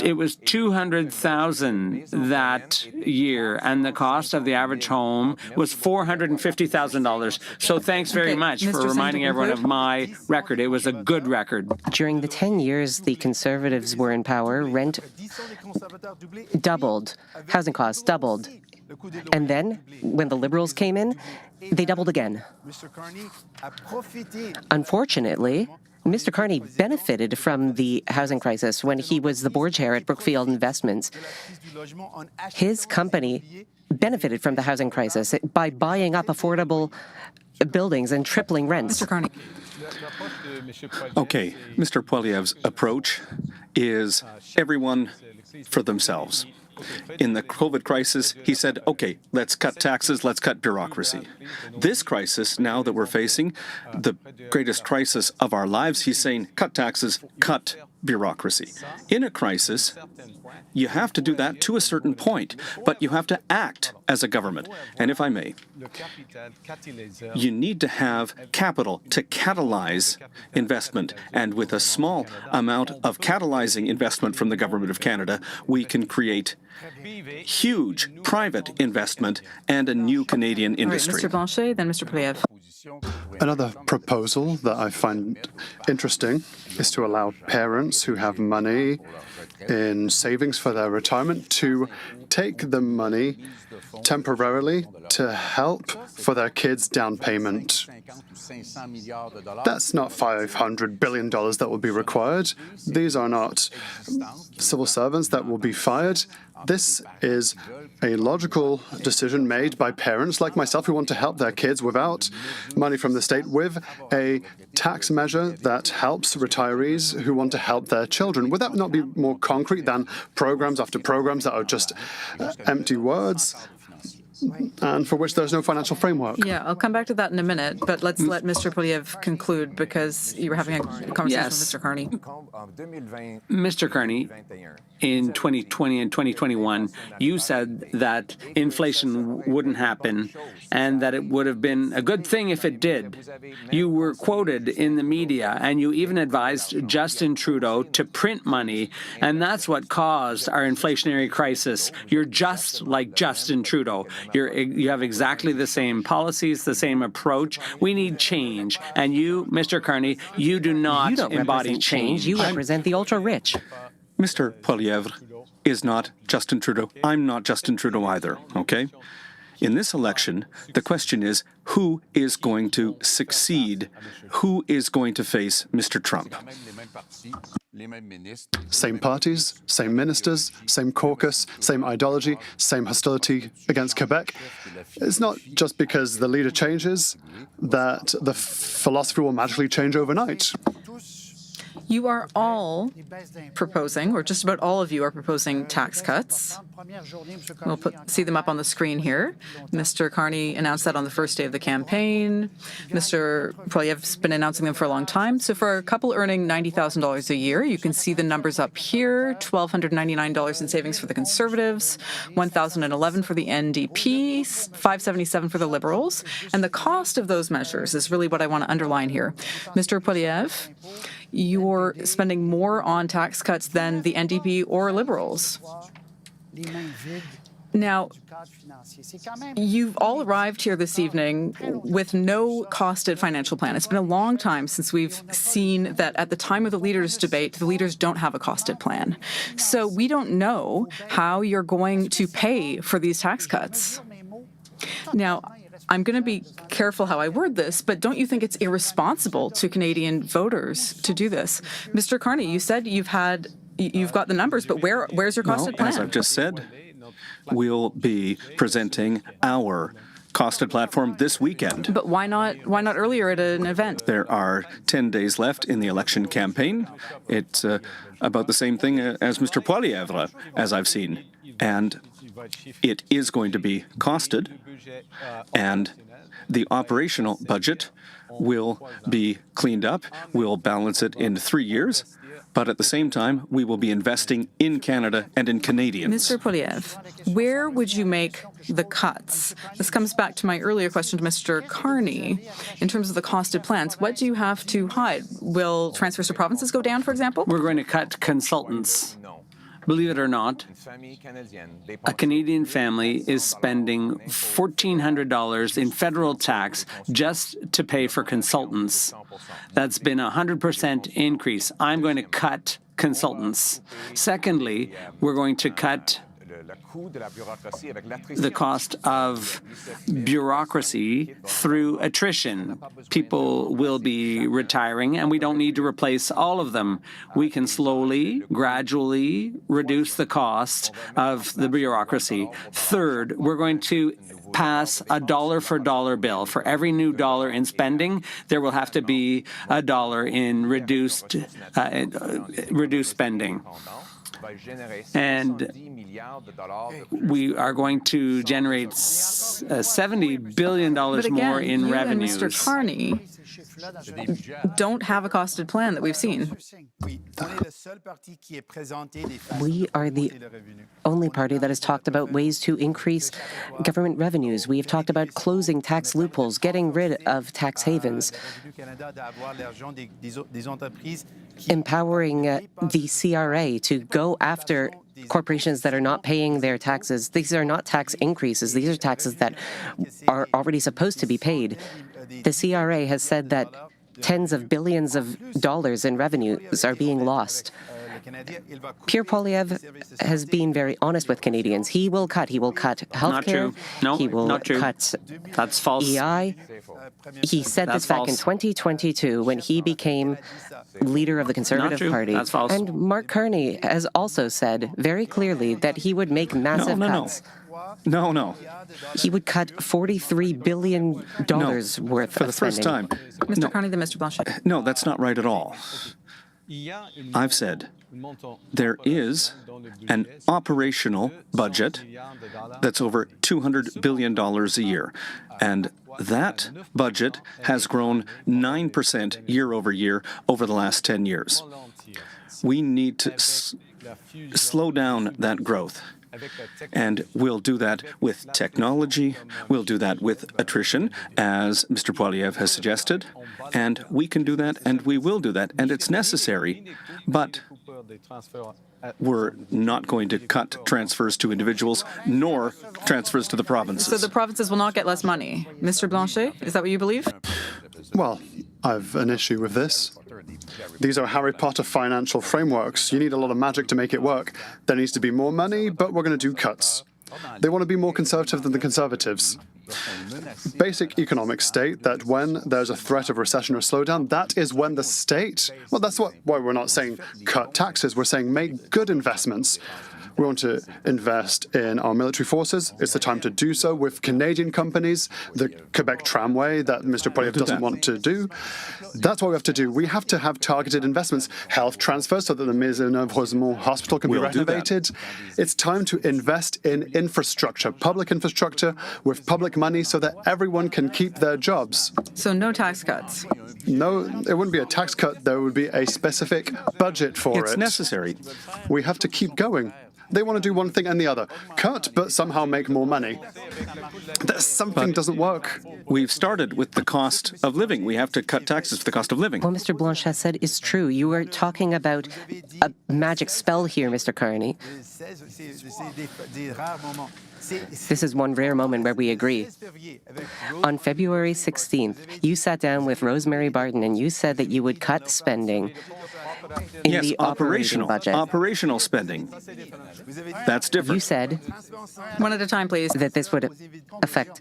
It was 200,000 that year, and the cost of the average home was $450,000. So thanks very much Mr. for Singh, reminding to everyone conclude. of my record. It was a good record. During the 10 years the Conservatives were in power, rent doubled. Housing costs doubled. And then, when the Liberals came in, they doubled again. Unfortunately, Mr. Carney benefited from the housing crisis when he was the board chair at Brookfield Investments. His company benefited from the housing crisis by buying up affordable buildings and tripling rents. Mr. Carney. Okay, Mr. Poilievre's approach is everyone for themselves. In the COVID crisis, he said, okay, let's cut taxes, let's cut bureaucracy. This crisis, now that we're facing the greatest crisis of our lives, he's saying, cut taxes, cut bureaucracy. In a crisis, you have to do that to a certain point, but you have to act as a government. And if I may, you need to have capital to catalyze investment. And with a small amount of catalyzing investment from the Government of Canada, we can create huge private investment and a new Canadian industry. All right, Mr. Blanchet, then Mr. Poilievre. Another proposal that I find interesting is to allow parents who have money in savings for their retirement to take the money temporarily to help for their kids' down payment. That's not $500 billion that will be required. These are not civil servants that will be fired. This is a logical decision made by parents like myself who want to help their kids without money from the state, with a tax measure that helps retirees who want to help their children. Would that not be more concrete than programs after programs that are just empty words and for which there's no financial framework? Yeah, I'll come back to that in a minute, but let's let Mr. Poilievre conclude because you were having a conversation with Mr. Carney. Mr. Carney, in 2020 and 2021, you said that inflation wouldn't happen and that it would have been a good thing if it did. You were quoted in the media and you even advised Justin Trudeau to print money, and that's what caused our inflationary crisis. You're just like Justin Trudeau. You have exactly the same policies, the same approach. We need change. And you, Mr. Carney, you do not embody change. You represent the ultra-rich. Mr. Poilievre is not Justin Trudeau. I'm not Justin Trudeau either, okay? In this election, the question is, who is going to succeed? Who is going to face Mr. Trump? Same parties, same ministers, same caucus, same ideology, same hostility against Quebec. It's not just because the leader changes that the philosophy will magically change overnight. You are all proposing, or just about all of you are proposing tax cuts. We'll see them up on the screen here. Mr. Carney announced that on the first day of the campaign. Mr. Poilievre's been announcing them for a long time. So for a couple earning $90,000 a year, you can see the numbers up here: $1,299 in savings for the Conservatives, $1,011 for the NDP, $577 for the Liberals. And the cost of those measures is really what I want to underline here. Mr. Poilievre, you're spending more on tax cuts than the NDP or Liberals. Now, you've all arrived here this evening with no costed financial plan. It's been a long time since we've seen that at the time of the leaders' debate, the leaders don't have a costed plan. So we don't know how you're going to pay for these tax cuts. Now, I'm going to be careful how I word this, but don't you think it's irresponsible to Canadian voters to do this? Mr. Carney, you said you've got the numbers, but where's your costed plan? As I've just said, we'll be presenting our costed platform this weekend. But why not earlier at an event? There are 10 days left in the election campaign. It's about the same thing as Mr. Poilievre, as I've seen. And it is going to be costed, and the operational budget will be cleaned up. We'll balance it in 3 years, but at the same time, we will be investing in Canada and in Canadians. Mr. Poilievre, where would you make the cuts? This comes back to my earlier question to Mr. Carney. In terms of the costed plans, what do you have to hide? Will transfers to provinces go down, for example? We're going to cut consultants. Believe it or not, a Canadian family is spending $1,400 in federal tax just to pay for consultants. That's been a 100% increase. I'm going to cut consultants. Secondly, we're going to cut the cost of bureaucracy through attrition. People will be retiring, and we don't need to replace all of them. We can slowly, gradually reduce the cost of the bureaucracy. Third, we're going to pass a dollar-for-dollar bill. For every new dollar in spending, there will have to be a dollar in reduced spending. And we are going to generate $70 billion more in revenues. Mr. Carney don't have a costed plan that we've seen. We are the only party that has talked about ways to increase government revenues. We have talked about closing tax loopholes, getting rid of tax havens, empowering the CRA to go after corporations that are not paying their taxes. These are not tax increases. These are taxes that are already supposed to be paid. The CRA has said that tens of billions of dollars in revenues are being lost. Pierre Poilievre has been very honest with Canadians. He will cut healthcare. Not true. No, he will not true. cut That's false. EI. He said That's this back in false. 2022 when he became leader of the Conservative Party. That's false. And Mark Carney has also said very clearly that he would make massive cuts. No. He would cut $43 billion worth For of the first spending. time. Mr. Carney, then Mr. Blanchet. No, that's not right at all. I've said there is an operational budget that's over $200 billion a year. And that budget has grown 9% year over year over the last 10 years. We need to slow down that growth. And we'll do that with technology, we'll do that with attrition, as Mr. Poilievre has suggested, and we can do that, and we will do that, and it's necessary, but we're not going to cut transfers to individuals, nor transfers to the provinces. So the provinces will not get less money. Mr. Blanchet, is that what you believe? Well, I've an issue with this. These are Harry Potter financial frameworks. You need a lot of magic to make it work. There needs to be more money, but we're going to do cuts. They want to be more conservative than the Conservatives. Basic economics state that when there's a threat of recession or slowdown, that is when the state, well, that's why we're not saying cut taxes, we're saying make good investments. We want to invest in our military forces. It's the time to do so with Canadian companies, the Quebec tramway that Mr. Poilievre doesn't want to do. That's what we have to do. We have to have targeted investments, health transfers so that the Maison de Radio-Canada hospital can be renovated. It's time to invest in infrastructure, public infrastructure with public money so that everyone can keep their jobs. So no tax cuts. No, it wouldn't be a tax cut. There would be a specific budget for it. It's necessary. We have to keep going. They want to do one thing and the other. Cut, but somehow make more money. Something doesn't work. We've started with the cost of living. We have to cut taxes for the cost of living. What Mr. Blanchet said is true. You are talking about a magic spell here, Mr. Carney. This is one rare moment where we agree. On February 16th, you sat down with Rosemary Barton and you said that you would cut spending in Yes, the operating budget. operational spending. That's different. You said One at a time, please. that this would affect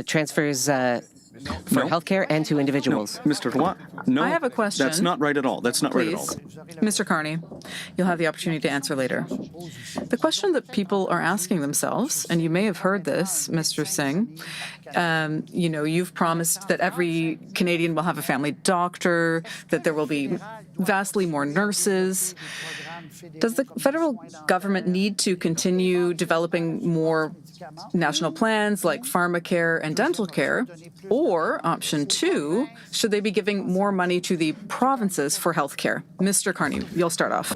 transfers for healthcare and to individuals. Mr. Roy, no, I have a question. That's not right at all. That's not right at all. Mr. Carney, you'll have the opportunity to answer later. The question that people are asking themselves, and you may have heard this, Mr. Singh, you've promised that every Canadian will have a family doctor, that there will be vastly more nurses. Does the federal government need to continue developing more national plans like pharmacare and dental care? Or, option two, should they be giving more money to the provinces for health care? Mr. Carney, you'll start off.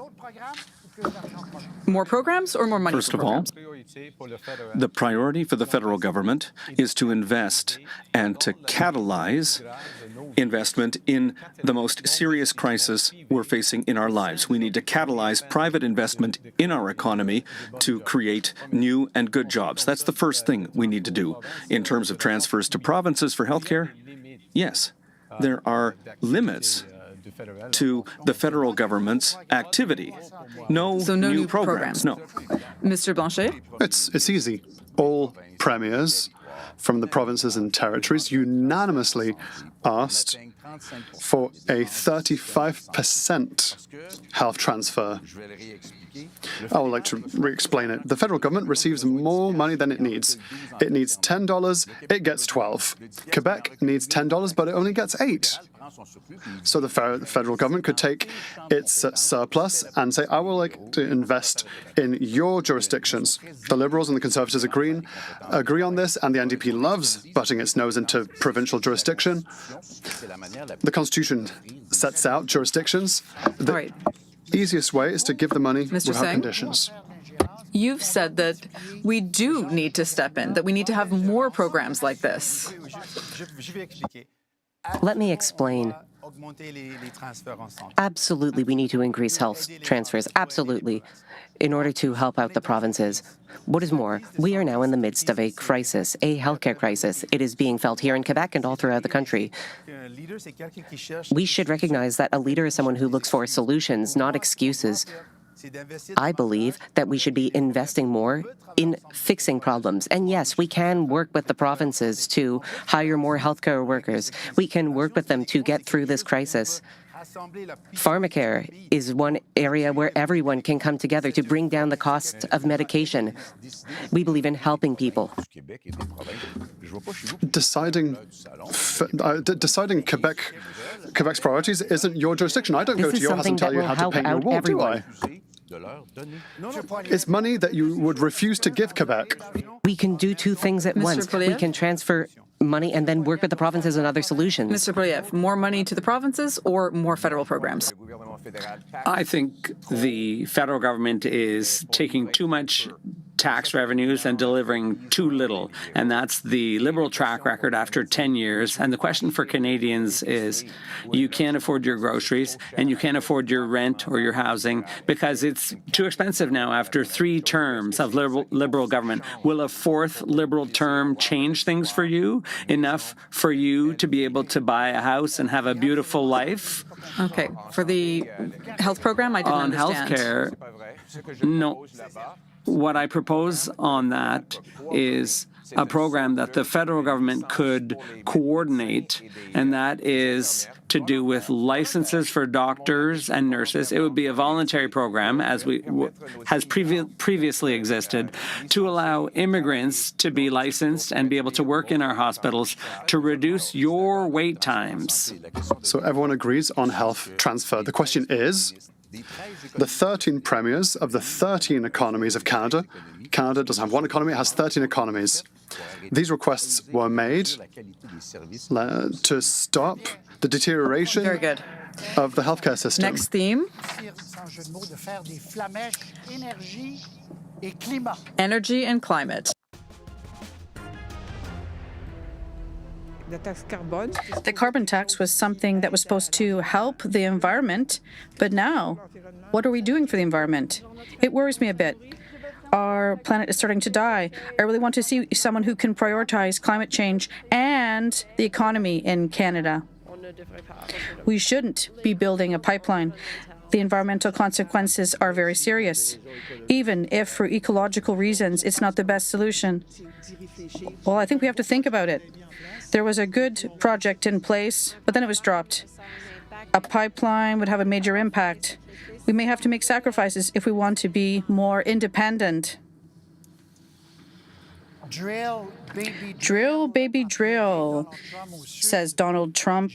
More programs or more money First for of all, programs? the priority for the federal government is to invest and to catalyze investment in the most serious crisis we're facing in our lives. We need to catalyze private investment in our economy to create new and good jobs. That's the first thing we need to do. In terms of transfers to provinces for healthcare, yes, there are limits to the federal government's activity. No, So no new new programs. No. Mr. Blanchet? It's easy. All premiers from the provinces and territories unanimously asked for a 35% health transfer. I would like to re-explain it. The federal government receives more money than it needs. It needs $10, it gets $12. Quebec needs $10, but it only gets $8. So the federal government could take its surplus and say, I would like to invest in your jurisdictions. The Liberals and the Conservatives agree on this, and the NDP loves butting its nose into provincial jurisdiction. The Constitution sets out jurisdictions. The easiest way is to give the money without conditions. You've said that we do need to step in, that we need to have more programs like this. Let me explain. Absolutely, we need to increase health transfers, absolutely, in order to help out the provinces. What is more, we are now in the midst of a crisis, a healthcare crisis. It is being felt here in Quebec and all throughout the country. We should recognize that a leader is someone who looks for solutions, not excuses. I believe that we should be investing more in fixing problems. And yes, we can work with the provinces to hire more healthcare workers. We can work with them to get through this crisis. Pharmacare is one area where everyone can come together to bring down the cost of medication. We believe in helping people. Deciding Quebec's priorities isn't your jurisdiction. I don't go to your house and tell you how to paint your wall, do I? It's money that you would refuse to give Quebec. We can do two things at once. We can transfer money and then work with the provinces on other solutions. Mr. Poilievre, more money to the provinces or more federal programs? I think the federal government is taking too much tax revenues and delivering too little. And that's the Liberal track record after 10 years. And the question for Canadians is, you can't afford your groceries and you can't afford your rent or your housing because it's too expensive now after 3 terms of Liberal government. Will a 4th Liberal term change things for you, enough for you to be able to buy a house and have a beautiful life? Okay. For the health program, I didn't understand. On healthcare, no. What I propose on that is a program that the federal government could coordinate, and that is to do with licenses for doctors and nurses. It would be a voluntary program, as has previously existed, to allow immigrants to be licensed and be able to work in our hospitals to reduce your wait times. So everyone agrees on health transfer. The question is, the 13 premiers of the 13 economies of Canada. Canada doesn't have one economy, it has 13 economies. These requests were made to stop the deterioration of the healthcare system. Next theme. Energy and climate. The carbon tax was something that was supposed to help the environment, but now, what are we doing for the environment? It worries me a bit. Our planet is starting to die. I really want to see someone who can prioritize climate change and the economy in Canada. We shouldn't be building a pipeline. The environmental consequences are very serious. Even if for ecological reasons it's not the best solution. Well, I think we have to think about it. There was a good project in place, but then it was dropped. A pipeline would have a major impact. We may have to make sacrifices if we want to be more independent. Drill, baby, drill, says Donald Trump.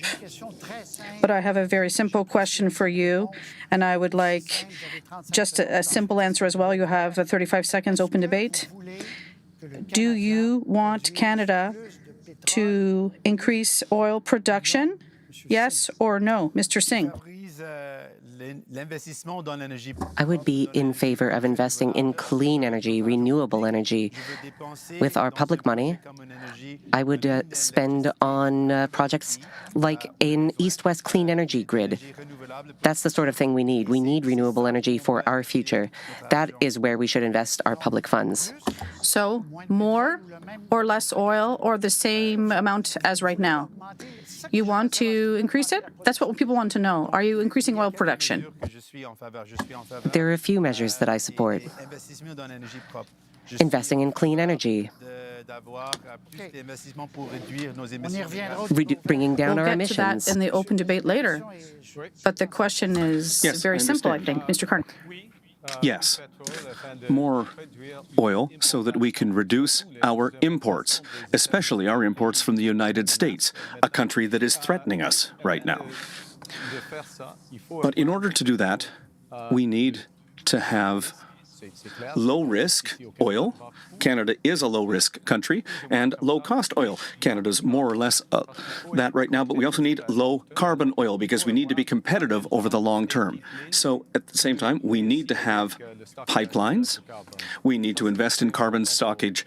But I have a very simple question for you, and I would like just a simple answer as well. You have 35 seconds open debate. Do you want Canada to increase oil production? Yes or no? Mr. Singh. I would be in favor of investing in clean energy, renewable energy. With our public money, I would spend on projects like an east-west clean energy grid. That's the sort of thing we need. We need renewable energy for our future. That is where we should invest our public funds. So, more or less oil or the same amount as right now? You want to increase it? That's what people want to know. Are you increasing oil production? transition. There are a few measures that I support. Investing in clean energy, bringing down our We'll get to emissions. that in the open debate later. But the question is Yes, very I simple, I understand. think. Mr. Carney. Yes, more oil so that we can reduce our imports, especially our imports from the United States, a country that is threatening us right now. But in order to do that, we need to have low-risk oil. Canada is a low-risk country, and low-cost oil. Canada's more or less that right now, but we also need low-carbon oil because we need to be competitive over the long term. So at the same time, we need to have pipelines. We need to invest in carbon stockage,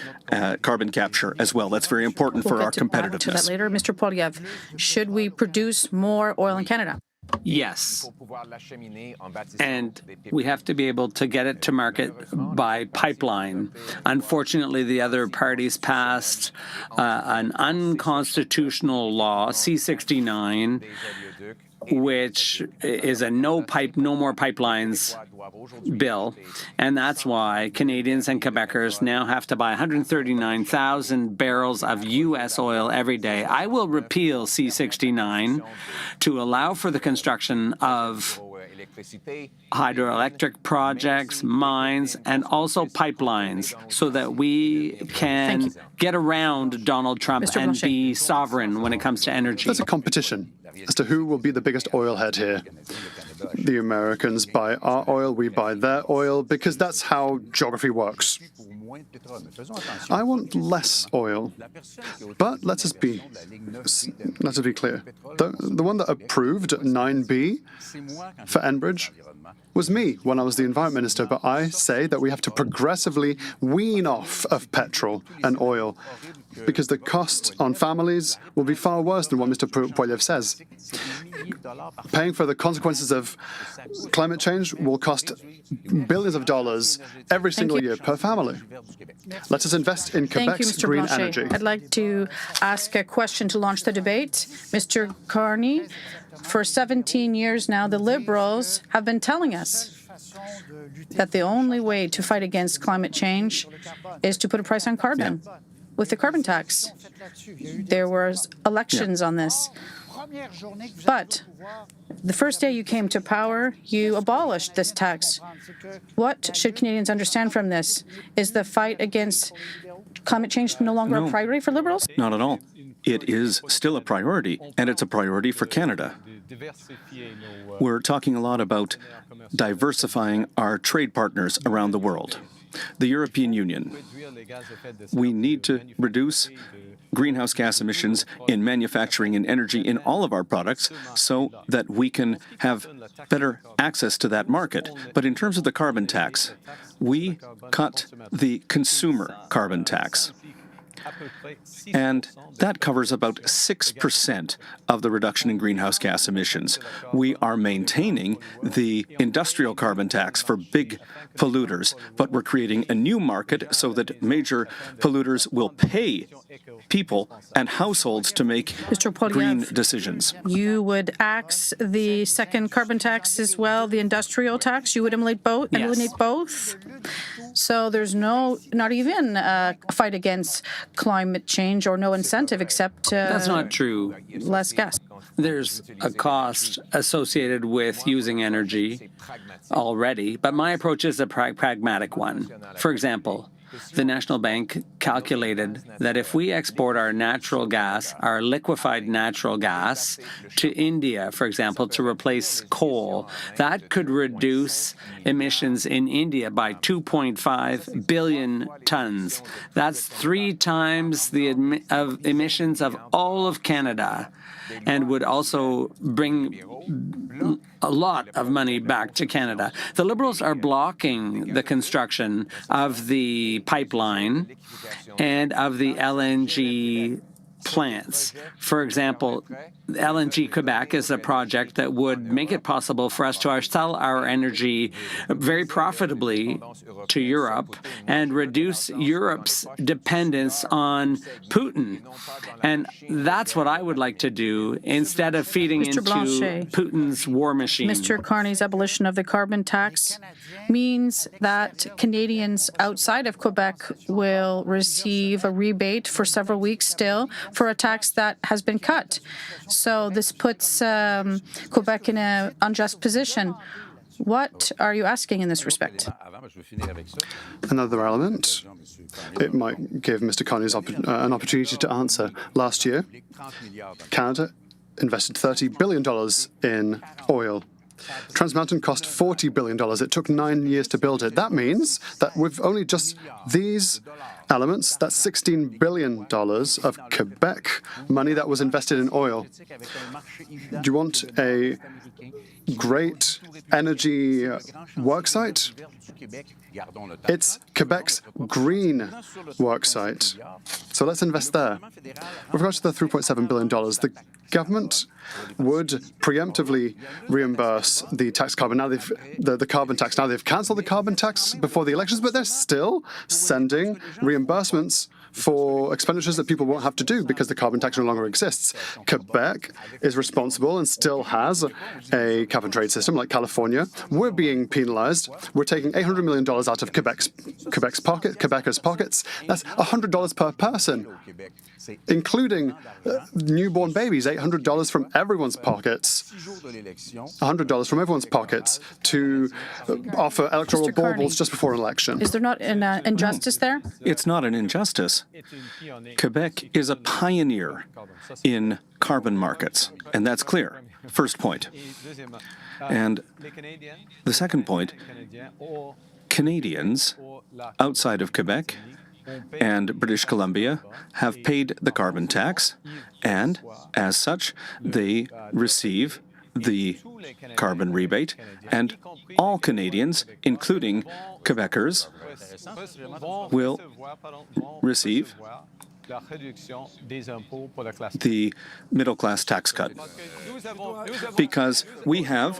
carbon capture as well. That's very important for our Back to that competitiveness. later. Mr. Poilievre, should we produce more oil in Canada? Yes. And we have to be able to get it to market by pipeline. Unfortunately, the other parties passed an unconstitutional law, C-69, which is a no more pipelines bill, and that's why Canadians and Quebecers now have to buy 139,000 barrels of U.S. oil every day. I will repeal C-69 to allow for the construction of hydroelectric projects, mines, and also pipelines so that we can get around Donald Trump Mr. and Blanchet. be sovereign when it comes to energy. There's a competition as to who will be the biggest oil head here. The Americans buy our oil, we buy their oil, because that's how geography works. I want less oil, but let us be clear. The one that approved 9B for Enbridge was me when I was the Environment Minister, but I say that we have to progressively wean off of petrol and oil because the cost on families will be far worse than what Mr. Poilievre says. Paying for the consequences of climate change will cost billions of dollars every single year per family. Let us invest in Thank you, Quebec's Mr. green Blanchet. energy. I'd like to ask a question to launch the debate. Mr. Carney, for 17 years now, the Liberals have been telling us that the only way to fight against climate change is to put a price on carbon with the carbon tax. There were elections on this. But the first day you came to power, you abolished this tax. What should Canadians understand from this? Is the fight against climate change no longer a priority for Liberals? Not at all. It is still a priority, and it's a priority for Canada. We're talking a lot about diversifying our trade partners around the world. The European Union. We need to reduce greenhouse gas emissions in manufacturing and energy in all of our products so that we can have better access to that market. But in terms of the carbon tax, we cut the consumer carbon tax. And that covers about 6% of the reduction in greenhouse gas emissions. We are maintaining the industrial carbon tax for big polluters, but we're creating a new market so that major polluters will pay people and households to make Mr. Poilievre, green decisions. you would axe the second carbon tax as well, the industrial tax? You would eliminate both? So there's not even a fight against climate change or no incentive except That's not true. less gas. There's a cost associated with using energy already, but my approach is a pragmatic one. For example, the National Bank calculated that if we export our natural gas, our liquefied natural gas, to India, for example, to replace coal, that could reduce emissions in India by 2.5 billion tons. That's 3 times the emissions of all of Canada, and would also bring a lot of money back to Canada. The Liberals are blocking the construction of the pipeline and of the LNG plants. For example, LNG Quebec is a project that would make it possible for us to sell our energy very profitably to Europe and reduce Europe's dependence on Putin. And that's what I would like to do instead of feeding Mr. into Blanchet. Putin's war machine. Mr. Carney's abolition of the carbon tax means that Canadians outside of Quebec will receive a rebate for several weeks still for a tax that has been cut. So this puts Quebec in an unjust position. What are you asking in this respect? Another element, it might give Mr. Carney's an opportunity to answer. Last year, Canada invested $30 billion in oil. Trans Mountain cost $40 billion. It took 9 years to build it. That means that with only just these elements, that's $16 billion of Quebec money that was invested in oil. Do you want a great energy worksite? It's Quebec's green worksite. So let's invest there. With regards to the $3.7 billion, the government would preemptively reimburse the tax carbon. Now the carbon tax. Now they've cancelled the carbon tax before the elections, but they're still sending reimbursements for expenditures that people won't have to do because the carbon tax no longer exists. Quebec is responsible and still has a cap and trade system like California. We're being penalized. We're taking $800 million out of Quebecers' pockets. That's $100 per person, including newborn babies, $800 from everyone's pockets, $100 from everyone's pockets to offer electoral Mr. Carney, baubles just before an election. Is there not an injustice there? It's not an injustice. Quebec is a pioneer in carbon markets, and that's clear. First point. And the second point, Canadians outside of Quebec and British Columbia have paid the carbon tax, and as such, they receive the carbon rebate, and all Canadians, including Quebecers, will receive the middle-class tax cut. Because we have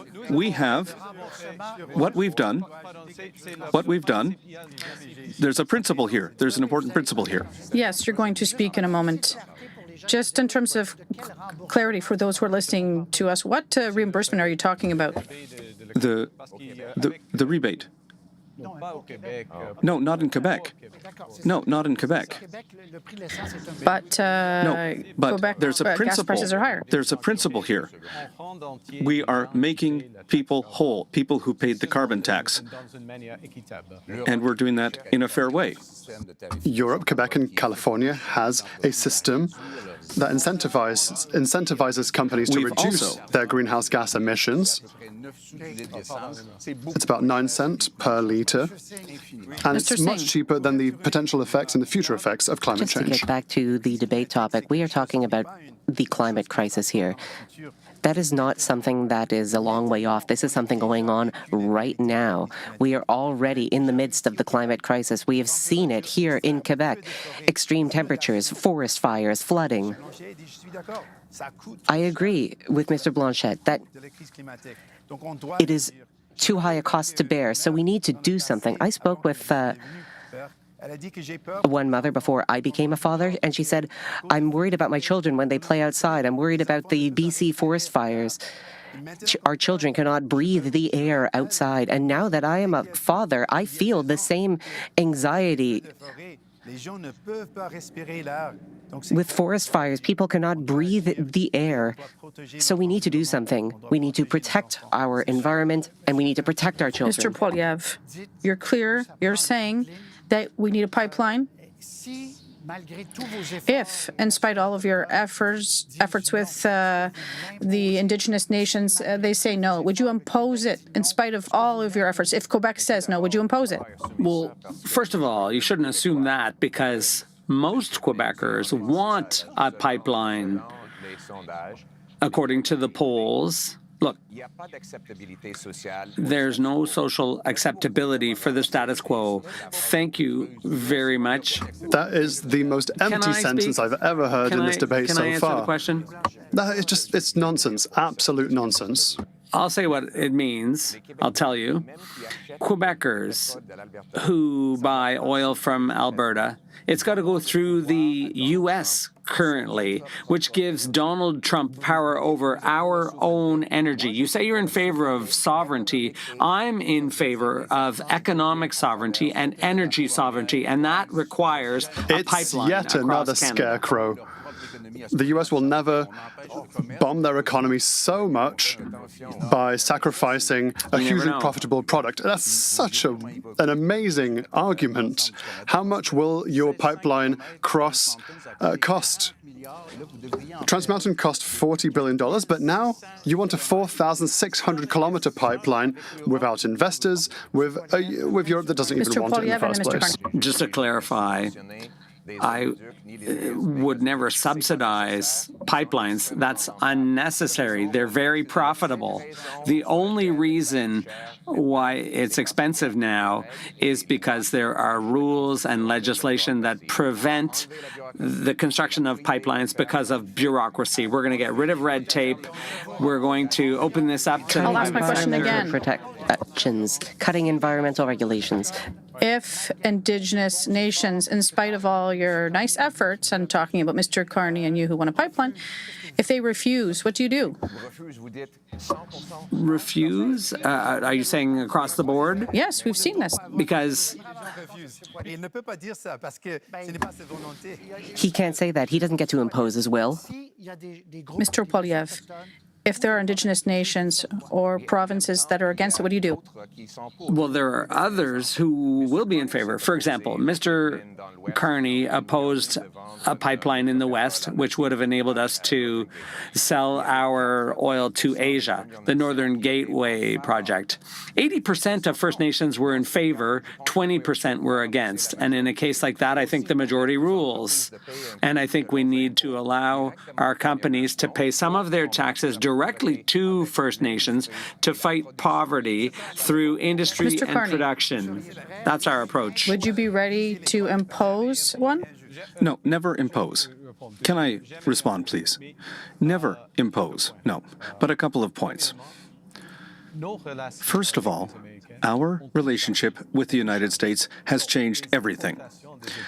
what we've done, there's a principle here. There's an important principle here. Yes, you're going to speak in a moment. Just in terms of clarity for those who are listening to us, what reimbursement are you talking about? The rebate. No, not in Quebec. No, not in Quebec. But No, but Quebec, there's a gas principle. prices are higher. There's a principle here. We are making people whole, people who paid the carbon tax. And we're doing that in a fair way. Europe, Quebec, and California has a system that incentivizes companies to We've reduce also- their greenhouse gas emissions. It's about 9 cents per litre, and Mr. it's much Singh. cheaper than the potential effects and the future effects of climate Just to change. get back to the debate topic, we are talking about the climate crisis here. That is not something that is a long way off. This is something going on right now. We are already in the midst of the climate crisis. We have seen it here in Quebec. Extreme temperatures, forest fires, flooding. I agree with Mr. Blanchet that it is too high a cost to bear, so we need to do something. I spoke with one mother before I became a father, and she said, I'm worried about my children when they play outside. I'm worried about the BC forest fires. Our children cannot breathe the air outside. And now that I am a father, I feel the same anxiety. With forest fires, people cannot breathe the air. So we need to do something. We need to protect our environment, and we need to protect our children. Mr. Poilievre, you're clear. You're saying that we need a pipeline. If, in spite of all of your efforts with the Indigenous nations, they say no, would you impose it in spite of all of your efforts? If Quebec says no, would you impose it? Well, first of all, you shouldn't assume that because most Quebecers want a pipeline. According to the polls, Look, there's no social acceptability for the status quo. Thank you very much. That is the most empty sentence I've ever heard in this debate so far. Can I answer the question? No, it's nonsense, absolute nonsense. I'll say what it means. I'll tell you. Quebecers who buy oil from Alberta, it's got to go through the U.S. currently, which gives Donald Trump power over our own energy. You say you're in favor of sovereignty. I'm in favor of economic sovereignty and energy sovereignty, and that requires a pipeline It's yet another scarecrow. The U.S. will never bomb their economy so much by sacrificing a hugely profitable product. That's such an amazing argument. How much will your pipeline cost? Trans Mountain cost $40 billion, but now you want a 4,600-kilometer pipeline without investors, with Europe that doesn't even want it in the first place. Just to clarify, I would never subsidize pipelines. That's unnecessary. They're very profitable. The only reason why it's expensive now is because there are rules and legislation that prevent the construction of pipelines because of bureaucracy. We're going to get rid of red tape. We're going to open this up to... I'll ask my question again. Protections, cutting environmental regulations. If Indigenous nations, in spite of all your nice efforts, and talking about Mr. Carney and you who want a pipeline, if they refuse, what do you do? Refuse? Are you saying across the board? Yes, we've seen this. Because He can't say that. He doesn't get to impose his will. Mr. Poilievre, if there are Indigenous nations or provinces that are against it, what do you do? Well, there are others who will be in favor. For example, Mr. Carney opposed a pipeline in the West, which would have enabled us to sell our oil to Asia, the Northern Gateway project. 80% of First Nations were in favor, 20% were against. And in a case like that, I think the majority rules. And I think we need to allow our companies to pay some of their taxes directly to First Nations to fight poverty through industry Mr. and Carney. production. That's our approach. Would you be ready to impose one? No, never impose. Can I respond, please? Never impose, no. But a couple of points. First of all, our relationship with the United States has changed everything.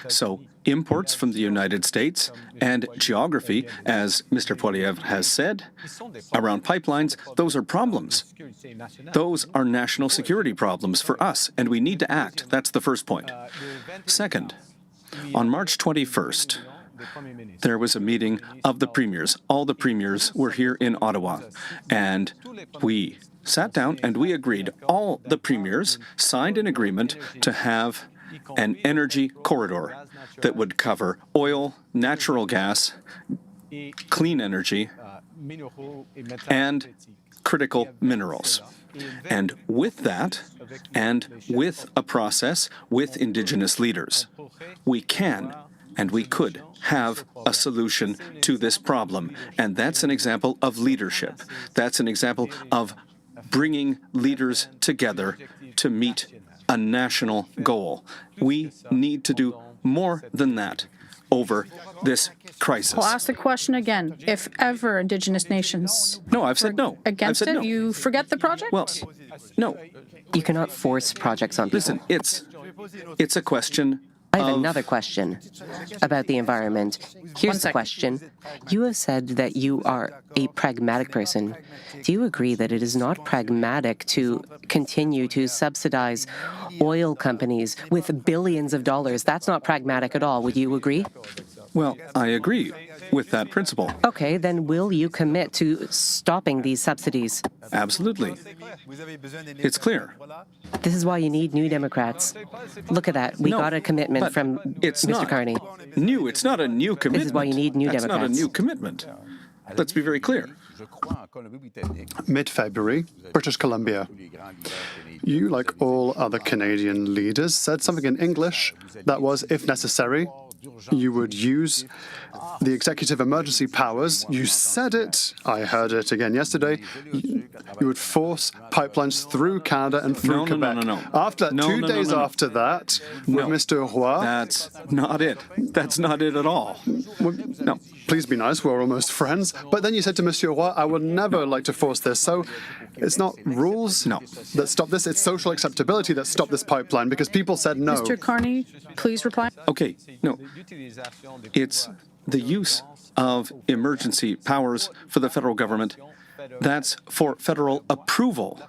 So imports from the United States and geography, as Mr. Poilievre has said, around pipelines, those are problems. Those are national security problems for us, and we need to act. That's the first point. Second, on March 21st, there was a meeting of the premiers. All the premiers were here in Ottawa, and we sat down and we agreed. All the premiers signed an agreement to have an energy corridor that would cover oil, natural gas, clean energy, and critical minerals. And with that, and with a process with Indigenous leaders, we can and we could have a solution to this problem. And that's an example of leadership. That's an example of bringing leaders together to meet a national goal. We need to do more than that over this crisis. I'll ask the question again. If ever Indigenous nations No, I've said no. against I've said it, no. you forget the project? Well, no. You cannot force projects on people. Listen, it's a question I have another question about the environment. Here's the second. question. You have said that you are a pragmatic person. Do you agree that it is not pragmatic to continue to subsidize oil companies with billions of dollars? That's not pragmatic at all. Would you agree? Well, I agree with that principle. Okay, then will you commit to stopping these subsidies? Absolutely. It's clear. This is why you need New Democrats. Look at that. We No, got a commitment but from it's Mr. not Carney. new. It's not a new commitment. This is why you need New That's not a Democrats. new commitment. Let's be very clear. Mid-February, British Columbia. You, like all other Canadian leaders, said something in English that was, if necessary, you would use the executive emergency powers. You said it. I heard it again yesterday. You would force pipelines through Canada and through Quebec. No. After that, 2 days after that, with Mr. Roy. That's not it. That's not it at all. No, please be nice. We're almost friends. But then you said to Monsieur Roy, I would never like to force this. So it's not rules that stop this. It's social acceptability that stopped this pipeline because people said no. Mr. Carney, please reply. Okay, no. It's the use of emergency powers for the federal government. That's for federal approval.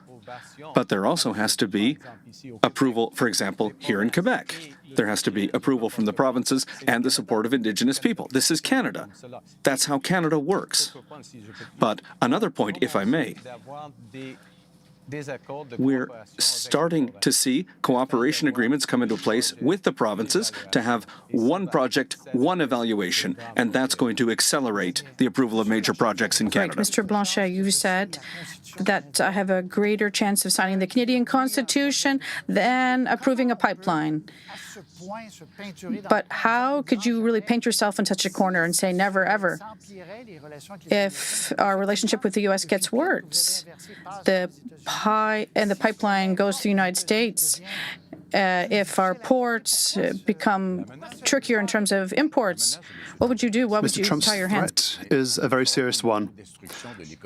But there also has to be approval, for example, here in Quebec. There has to be approval from the provinces and the support of Indigenous people. This is Canada. That's how Canada works. But another point, if I may, we're starting to see cooperation agreements come into place with the provinces to have one project, one evaluation, and that's going to accelerate the approval of major projects in Canada. Right, Mr. Blanchet, you said that I have a greater chance of signing the Canadian Constitution than approving a pipeline. But how could you really paint yourself in such a corner and say never, ever? If our relationship with the U.S. gets worse, the pipeline goes to the United States, if our ports become trickier in terms of imports, what would you do? What would Mr. you Trump's tie your hands? threat is a very serious one,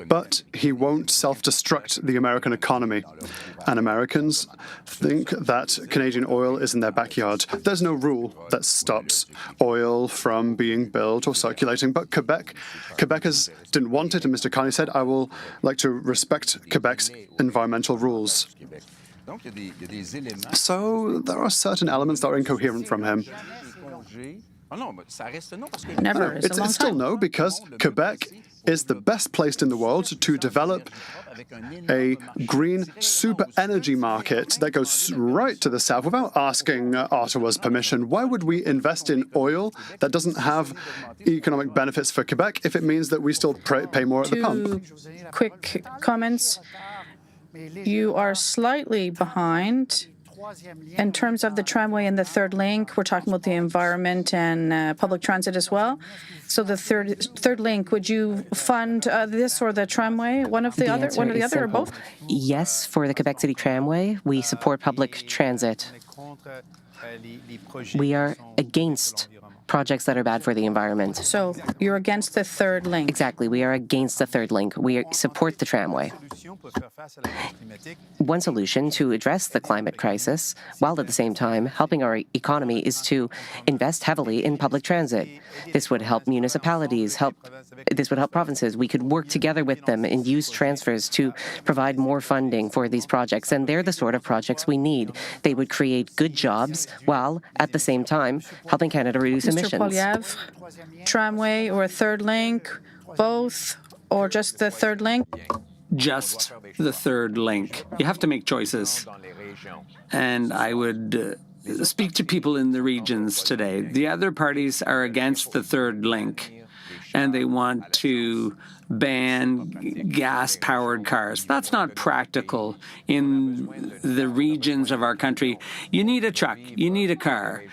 but he won't self-destruct the American economy. And Americans think that Canadian oil is in their backyard. There's no rule that stops oil from being built or circulating, but Quebecers didn't want it, and Mr. Carney said, I will like to respect Quebec's environmental rules. So there are certain elements that are incoherent from him. Never. It's still no, because Quebec is the best placed in the world to develop a green super energy market that goes right to the south without asking Ottawa's permission. Why would we invest in oil that doesn't have economic benefits for Quebec if it means that we still pay more at the pump? Quick comments. You are slightly behind. In terms of the tramway and the third link, we're talking about the environment and public transit as well. So the third link, would you fund this or the tramway? One or the other, or both? Yes, for the Quebec City Tramway, we support public transit. We are against projects that are bad for the environment. So you're against the third link? Exactly. We are against the third link. We support the tramway. One solution to address the climate crisis, while at the same time helping our economy, is to invest heavily in public transit. This would help municipalities, this would help provinces. We could work together with them and use transfers to provide more funding for these projects. And they're the sort of projects we need. They would create good jobs while at the same time helping Canada reduce emissions. Mr. Poilievre, tramway or a third link, both, or just the third link? Just the third link. You have to make choices. And I would speak to people in the regions today. The other parties are against the third link, and they want to ban gas-powered cars. That's not practical in the regions of our country. You need a truck. You need a car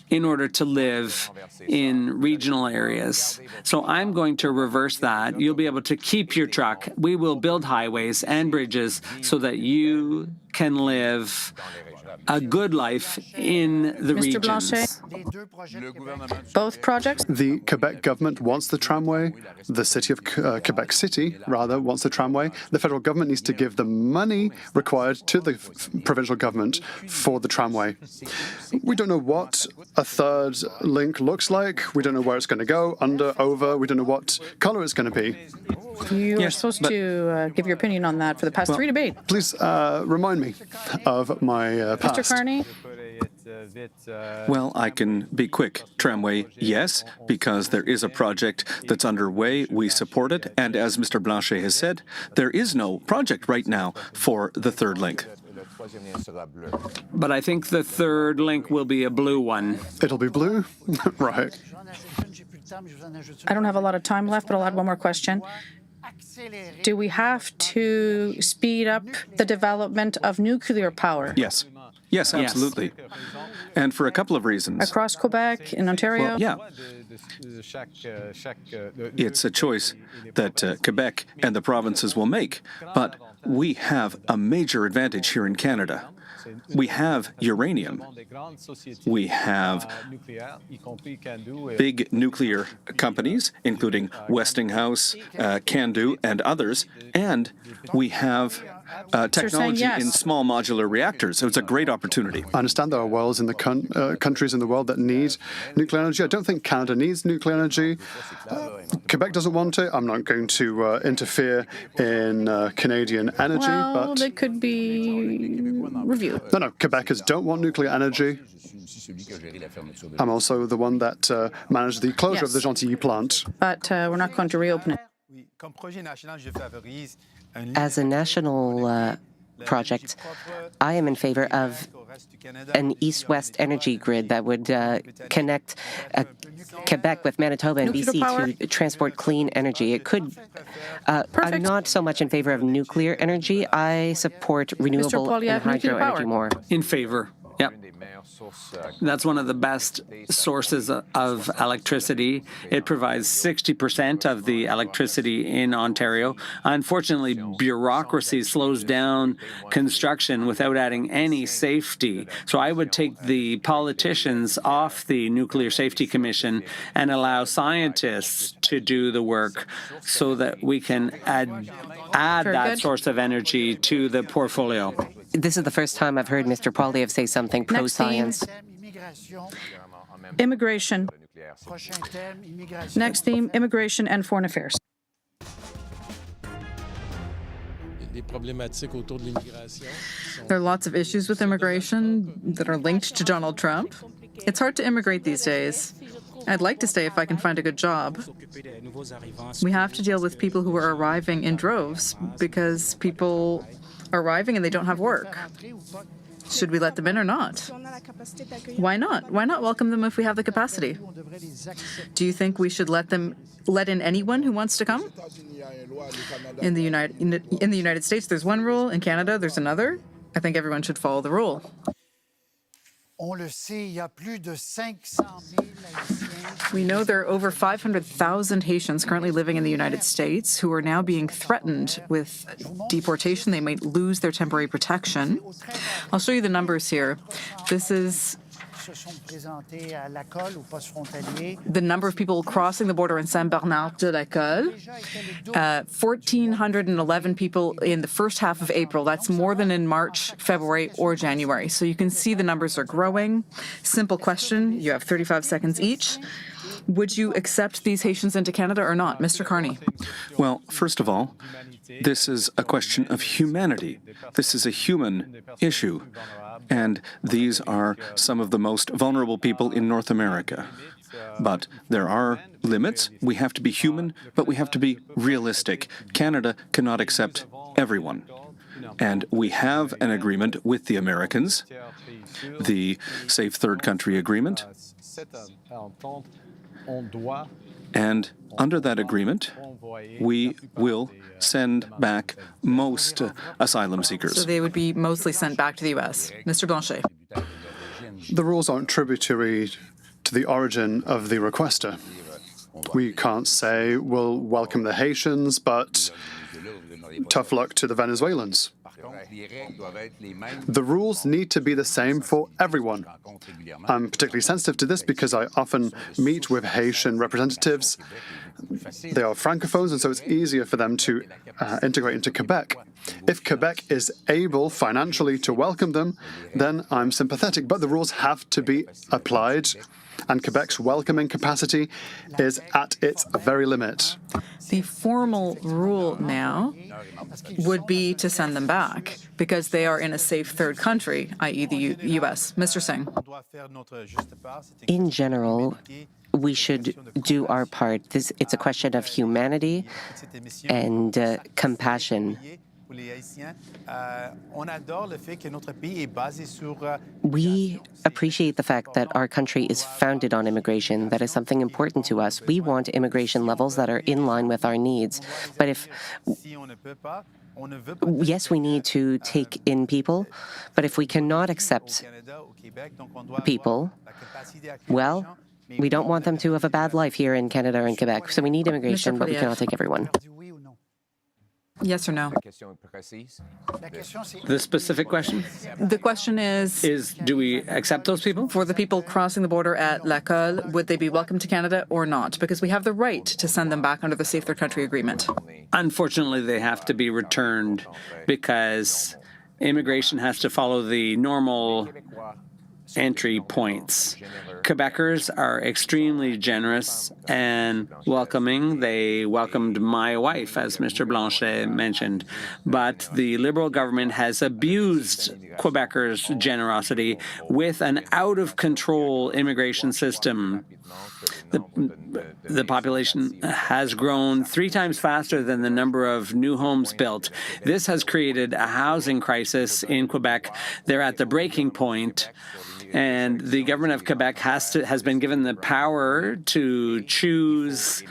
in order to live in regional areas. So I'm going to reverse that. You'll be able to keep your truck. We will build highways and bridges so that you can live a good life in the Mr. regions. Blanchet, both projects? The Quebec government wants the tramway. The city of Quebec City, rather, wants the tramway. The federal government needs to give the money required to the provincial government for the tramway. We don't know what a third link looks like. We don't know where it's going to go, under, over. We don't know what color it's going to be. You are supposed to give your opinion on that for the past 3 debates. Please remind me of my past. Mr. Carney? Well, I can be quick. Tramway, yes, because there is a project that's underway. We support it. And as Mr. Blanchet has said, there is no project right now for the third link. But I think the third link will be a blue one. It'll be blue? Right. I don't have a lot of time left, but I'll add one more question. Do we have to speed up the development of nuclear power? Yes. Yes, absolutely. and for a couple of reasons. Across Quebec, in Ontario? Well, yeah. It's a choice that Quebec and the provinces will make, but we have a major advantage here in Canada. We have uranium. We have big nuclear companies, including Westinghouse, Candu, and others, and we have technology yes. in small modular reactors. So it's a great opportunity. I understand there are worlds in the countries in the world that need nuclear energy. I don't think Canada needs nuclear energy. Quebec doesn't want it. I'm not going to interfere in Canadian energy, Well, but they could be reviewed. no, Quebecers don't want nuclear energy. I'm also the one that managed the closure of the Yes. Gentilly plant. But we're not going to reopen it. As a national project, I am in favor of an east-west energy grid that would connect Quebec with Manitoba and Nuclear power? BC to transport clean energy. It could. I'm not so much in favor of nuclear energy. I support renewable Poilievre, and hydro nuclear energy power. more. In favor. Yep. That's one of the best sources of electricity. It provides 60% of the electricity in Ontario. Unfortunately, bureaucracy slows down construction without adding any safety. So I would take the politicians off the Nuclear Safety Commission and allow scientists to do the work so that we can add Very that good. source of energy to the portfolio. This is the first time I've heard Mr. Poilievre say something pro-science. Immigration. Next theme, immigration and foreign affairs. There are lots of issues with immigration that are linked to Donald Trump. It's hard to immigrate these days. I'd like to stay if I can find a good job. We have to deal with people who are arriving in droves because people are arriving and they don't have work. Should we let them in or not? Why not? Why not welcome them if we have the capacity? Do you think we should let in anyone who wants to come? In the United States, there's one rule. In Canada, there's another. I think everyone should follow the rule. We know there are over 500,000 Haitians currently living in the United States who are now being threatened with deportation. They might lose their temporary protection. I'll show you the numbers here. This is the number of people crossing the border in Saint-Bernard-de-la-Colle. 1,411 people in the first half of April. That's more than in March, February, or January. So you can see the numbers are growing. Simple question. You have 35 seconds each. Would you accept these Haitians into Canada or not? Mr. Carney. Well, first of all, this is a question of humanity. This is a human issue. And these are some of the most vulnerable people in North America. But there are limits. We have to be human, but we have to be realistic. Canada cannot accept everyone. And we have an agreement with the Americans, the Safe Third Country Agreement. And under that agreement, we will send back most asylum seekers. So they would be mostly sent back to the U.S. Mr. Blanchet. The rules aren't tributary to the origin of the requester. We can't say we'll welcome the Haitians, but tough luck to the Venezuelans. The rules need to be the same for everyone. I'm particularly sensitive to this because I often meet with Haitian representatives. They are francophones, and so it's easier for them to integrate into Quebec. If Quebec is able financially to welcome them, then I'm sympathetic. But the rules have to be applied, and Quebec's welcoming capacity is at its very limit. The formal rule now would be to send them back because they are in a safe third country, i.e. the U.S. Mr. Singh. In general, we should do our part. It's a question of humanity and compassion. We appreciate the fact that our country is founded on immigration. That is something important to us. We want immigration levels that are in line with our needs. But if Yes, we need to take in people, but if we cannot accept people, well, we don't want them to have a bad life here in Canada or in Quebec. So we need immigration, but we cannot take everyone. Yes or no? The specific question The question is, do we accept those people? for the people crossing the border at La Colle, would they be welcome to Canada or not? Because we have the right to send them back under the Safe Third Country Agreement. Unfortunately, they have to be returned because immigration has to follow the normal entry points. Quebecers are extremely generous and welcoming. They welcomed my wife, as Mr. Blanchet mentioned, but the Liberal government has abused Quebecers' generosity with an out-of-control immigration system. The population has grown 3 times faster than the number of new homes built. This has created a housing crisis in Quebec. They're at the breaking point. And the government of Quebec has been given the power to choose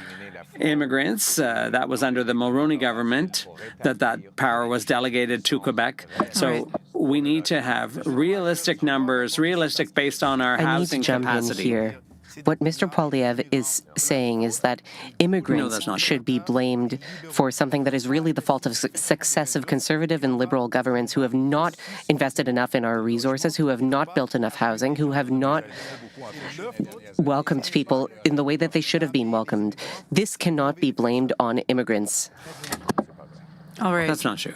immigrants. That was under the Mulroney government that power was delegated to Quebec. So we need to have realistic numbers, realistic based on our housing capacity. Here. What Mr. Poilievre is saying is that immigrants should be blamed for something that is really the fault of successive Conservative and Liberal governments who have not invested enough in our resources, who have not built enough housing, who have not welcomed people in the way that they should have been welcomed. This cannot be blamed on immigrants. All right. That's not true.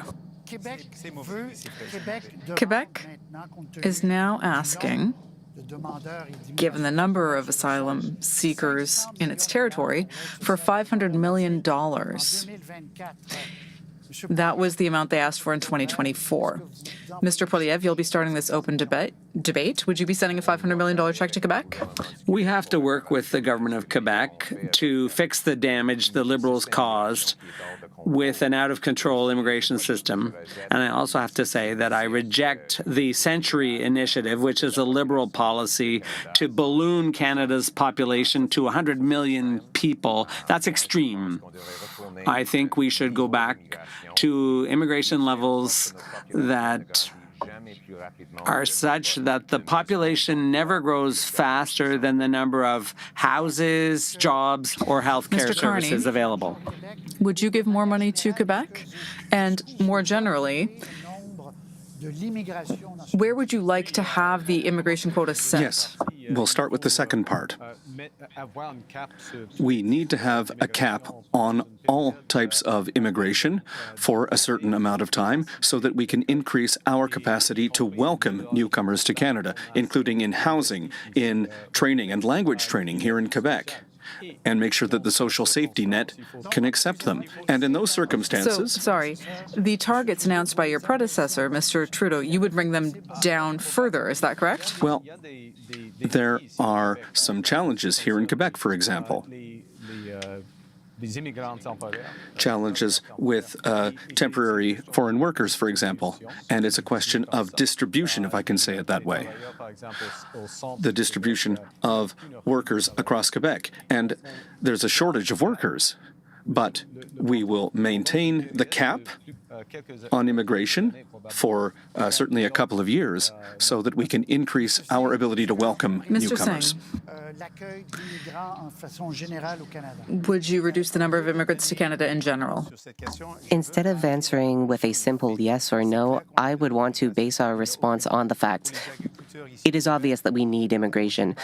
Quebec is now asking, given the number of asylum seekers in its territory, for $500 million. That was the amount they asked for in 2024. Mr. Poilievre, you'll be starting this open debate. Would you be sending a $500 million check to Quebec? We have to work with the government of Quebec to fix the damage the Liberals caused with an out-of-control immigration system. And I also have to say that I reject the Century Initiative, which is a Liberal policy to balloon Canada's population to 100 million people. That's extreme. I think we should go back to immigration levels that are such that the population never grows faster than the number of houses, jobs, or healthcare services available. Would you give more money to Quebec? And more generally, where would you like to have the immigration quota set? Yes. We'll start with the second part. We need to have a cap on all types of immigration for a certain amount of time so that we can increase our capacity to welcome newcomers to Canada, including in housing, in training and language training here in Quebec, and make sure that the social safety net can accept them. And in those circumstances... the targets announced by your predecessor, Mr. Trudeau, you would bring them down further, is that correct? Well, there are some challenges here in Quebec, for example. Challenges with temporary foreign workers, for example. And it's a question of distribution, if I can say it that way. The distribution of workers across Quebec. And there's a shortage of workers. But we will maintain the cap on immigration for certainly a couple of years so that we can increase our ability to welcome newcomers. Would you reduce the number of immigrants to Canada in general? Instead of answering with a simple yes or no, I would want to base our response on the facts. It is obvious that we need immigration.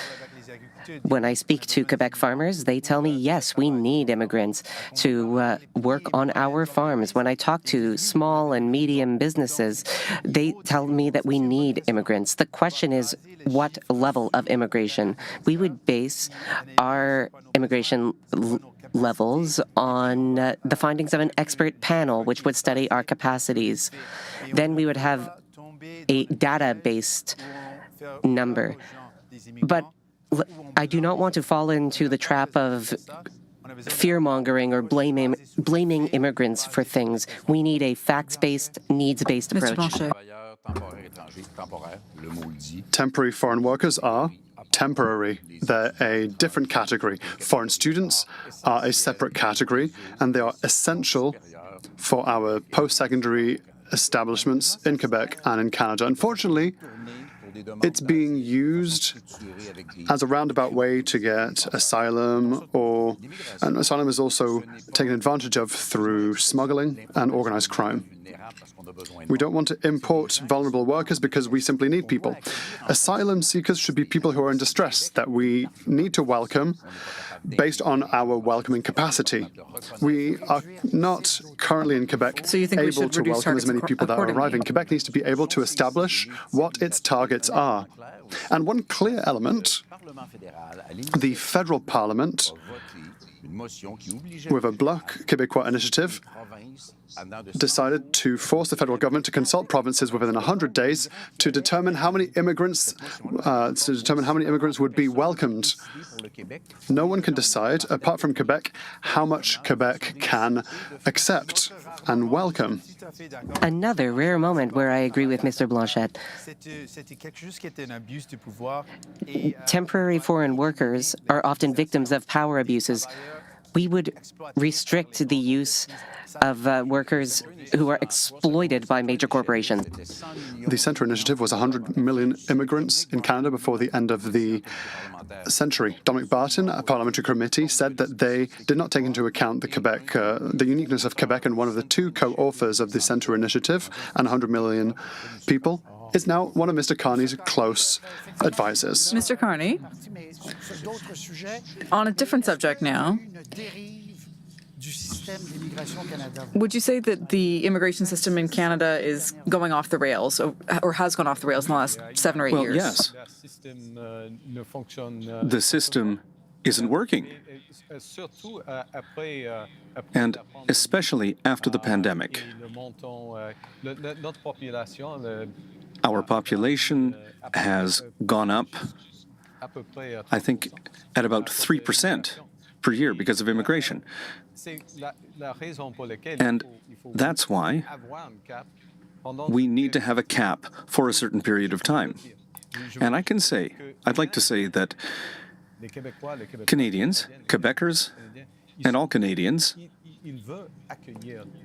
When I speak to Quebec farmers, they tell me, yes, we need immigrants to work on our farms. When I talk to small and medium businesses, they tell me that we need immigrants. The question is, what level of immigration? We would base our immigration levels on the findings of an expert panel, which would study our capacities. Then we would have a data-based number. But I do not want to fall into the trap of fear-mongering or blaming immigrants for things. We need a facts-based, needs-based approach. Temporary foreign workers are temporary. They're a different category. Foreign students are a separate category, and they are essential for our post-secondary establishments in Quebec and in Canada. Unfortunately, it's being used as a roundabout way to get asylum, and asylum is also taken advantage of through smuggling and organized crime. We don't want to import vulnerable workers because we simply need people. Asylum seekers should be people who are in distress that we need to welcome based on our welcoming capacity. We are not currently in Quebec able to welcome as many people that are arriving. Quebec needs to be able to establish what its targets are. And one clear element, the federal parliament, with a Bloc Québécois initiative, decided to force the federal government to consult provinces within 100 days to determine how many immigrants would be welcomed. No one can decide, apart from Quebec, how much Quebec can accept and welcome. Another rare moment where I agree with Mr. Blanchet. Temporary foreign workers are often victims of power abuses. We would restrict the use of workers who are exploited by major corporations. The Centre Initiative was 100 million immigrants in Canada before the end of the century. Dominic Barton, a parliamentary committee, said that they did not take into account the uniqueness of Quebec, and one of the two co-authors of the Centre Initiative and 100 million people is now one of Mr. Carney's close advisors. Mr. Carney, on a different subject now, would you say that the immigration system in Canada is going off the rails, or has gone off the rails in the last 7 or 8 years? Yes. The system isn't working. And especially after the pandemic. Our population has gone up, I think, at about 3% per year because of immigration. And that's why we need to have a cap for a certain period of time. And I'd like to say that Canadians, Quebecers, and all Canadians,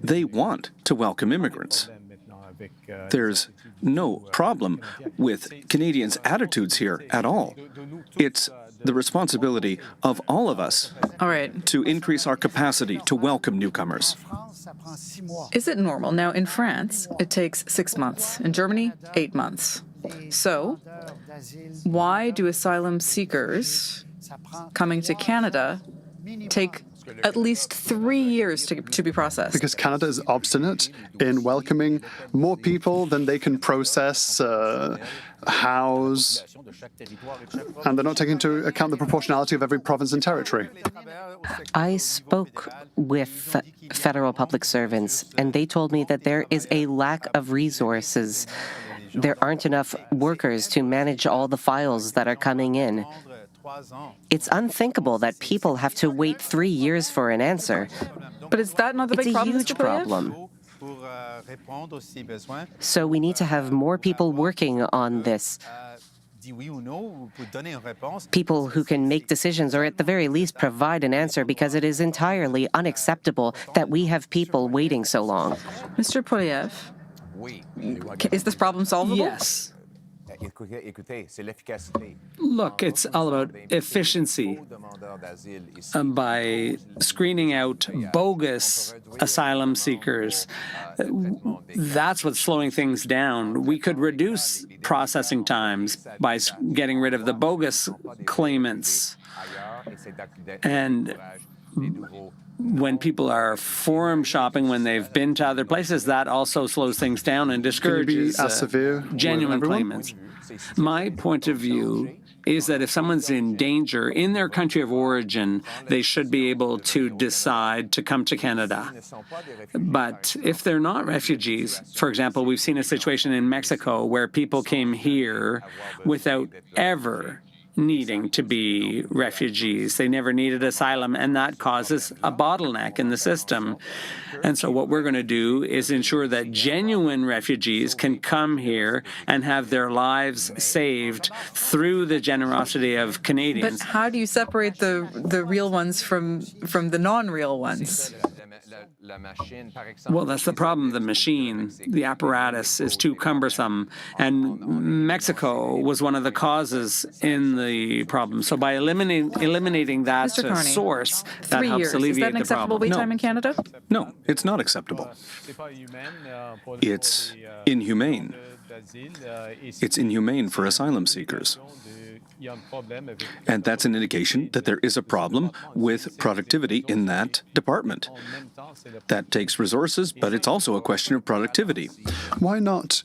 they want to welcome immigrants. There's no problem with Canadians' attitudes here at all. It's the responsibility of all of us to increase our capacity to welcome newcomers. Is it normal? Now, in France, it takes 6 months. In Germany, 8 months. So, why do asylum seekers coming to Canada take at least 3 years to be processed? Because Canada is obstinate in welcoming more people than they can process, house, and they're not taking into account the proportionality of every province and territory. I spoke with federal public servants, and they told me that there is a lack of resources. There aren't enough workers to manage all the files that are coming in. It's unthinkable that people have to wait 3 years for an answer. But is that not the big problem? It's a huge problem. So we need to have more people working on this. People who can make decisions, or at the very least provide an answer, because it is entirely unacceptable that we have people waiting so long. Mr. Poilievre, is this problem solvable? Yes. Look, it's all about efficiency. By screening out bogus asylum seekers, that's what's slowing things down. We could reduce processing times by getting rid of the bogus claimants. And when people are forum shopping, when they've been to other places, that also slows things down and discourages genuine claimants. My point of view is that if someone's in danger in their country of origin, they should be able to decide to come to Canada. But if they're not refugees, for example, we've seen a situation in Mexico where people came here without ever needing to be refugees. They never needed asylum, and that causes a bottleneck in the system. And so what we're going to do is ensure that genuine refugees can come here and have their lives saved through the generosity of Canadians. But how do you separate the real ones from the non-real ones? Well, that's the problem. The machine, the apparatus is too cumbersome. And Mexico was one of the causes in the problem. So by eliminating that Mr. Carney, source, that 3 helps years. Is alleviate that an the acceptable problem. wait time in Canada? No, it's not acceptable. It's inhumane. It's inhumane for asylum seekers. And that's an indication that there is a problem with productivity in that department. That takes resources, but it's also a question of productivity. Why not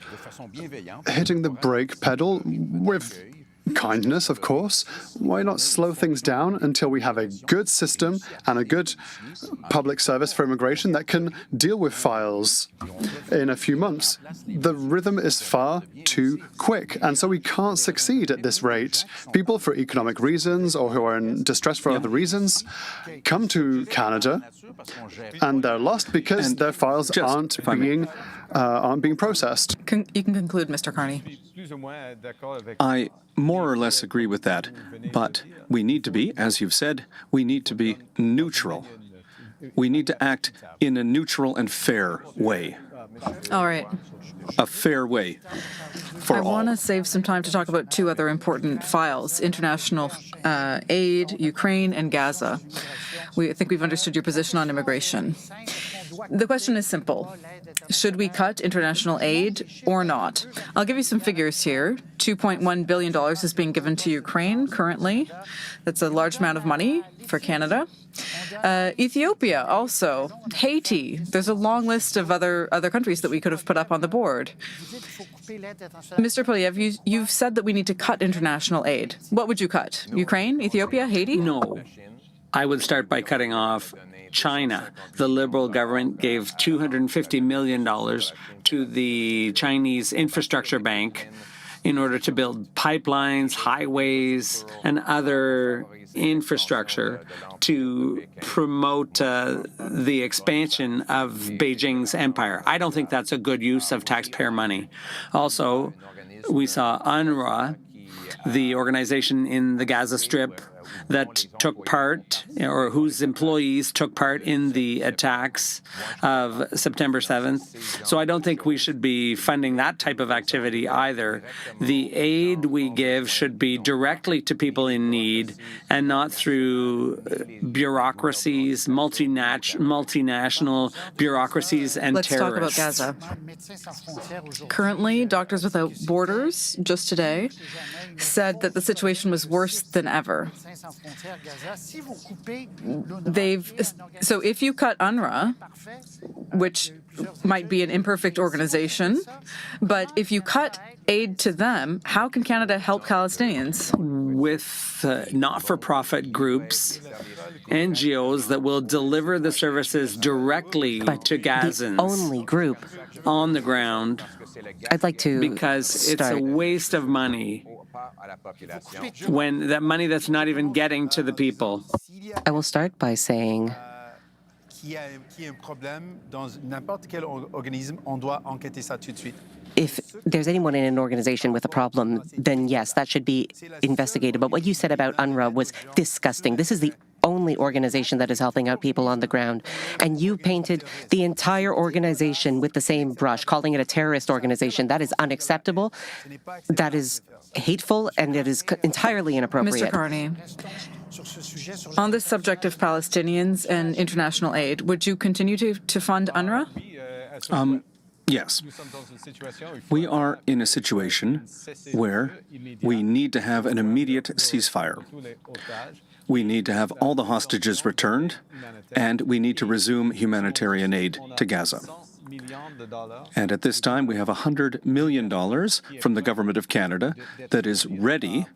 hitting the brake pedal with kindness, of course? Why not slow things down until we have a good system and a good public service for immigration that can deal with files in a few months? The rhythm is far too quick, and so we can't succeed at this rate. People, for economic reasons or who are in distress for other reasons, come to Canada and they're lost because their files aren't being processed. You can conclude, Mr. Carney. I more or less agree with that, but we need to be, as you've said, we need to be neutral. We need to act in a neutral and fair way. All right. A fair way for all. I want to save some time to talk about two other important files, international aid, Ukraine, and Gaza. I think we've understood your position on immigration. The question is simple. Should we cut international aid or not? I'll give you some figures here. $2.1 billion is being given to Ukraine currently. That's a large amount of money for Canada. Ethiopia also. Haiti. There's a long list of other countries that we could have put up on the board. Mr. Poilievre, you've said that we need to cut international aid. What would you cut? Ukraine, Ethiopia, Haiti? No. I would start by cutting off China. The Liberal government gave $250 million to the Chinese Infrastructure Bank in order to build pipelines, highways, and other infrastructure to promote the expansion of Beijing's empire. I don't think that's a good use of taxpayer money. Also, we saw UNRWA, the organization in the Gaza Strip that took part, or whose employees took part in the attacks of September 7th. So I don't think we should be funding that type of activity either. The aid we give should be directly to people in need and not through bureaucracies, multinational bureaucracies and terrorists. Let's talk about Gaza. Currently, Doctors Without Borders, just today, said that the situation was worse than ever. So if you cut UNRWA, which might be an imperfect organization, but if you cut aid to them, how can Canada help Palestinians? With not-for-profit groups, NGOs that will deliver the services directly to Gazans. The only group on the ground. I'd like to because it's a waste of money when that money that's not even getting to the people. I will start by saying if there's anyone in an organization with a problem, then yes, that should be investigated. But what you said about UNRWA was disgusting. This is the only organization that is helping out people on the ground. And you painted the entire organization with the same brush, calling it a terrorist organization. That is unacceptable. That is hateful, and it is entirely inappropriate. Mr. Carney, on this subject of Palestinians and international aid, would you continue to fund UNRWA? Yes. We are in a situation where we need to have an immediate ceasefire. We need to have all the hostages returned, and we need to resume humanitarian aid to Gaza. And at this time, we have $100 million from the Government of Canada that is ready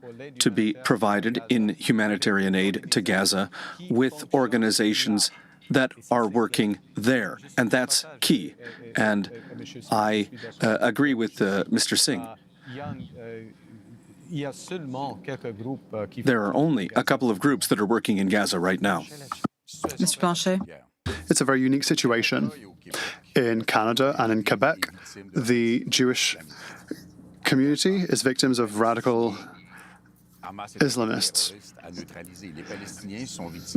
to be provided in humanitarian aid to Gaza with organizations that are working there. And that's key. And I agree with Mr. Singh. There are only a couple of groups that are working in Gaza right now. Mr. Blanchet? It's a very unique situation. In Canada and in Quebec, the Jewish community is victims of radical Islamists.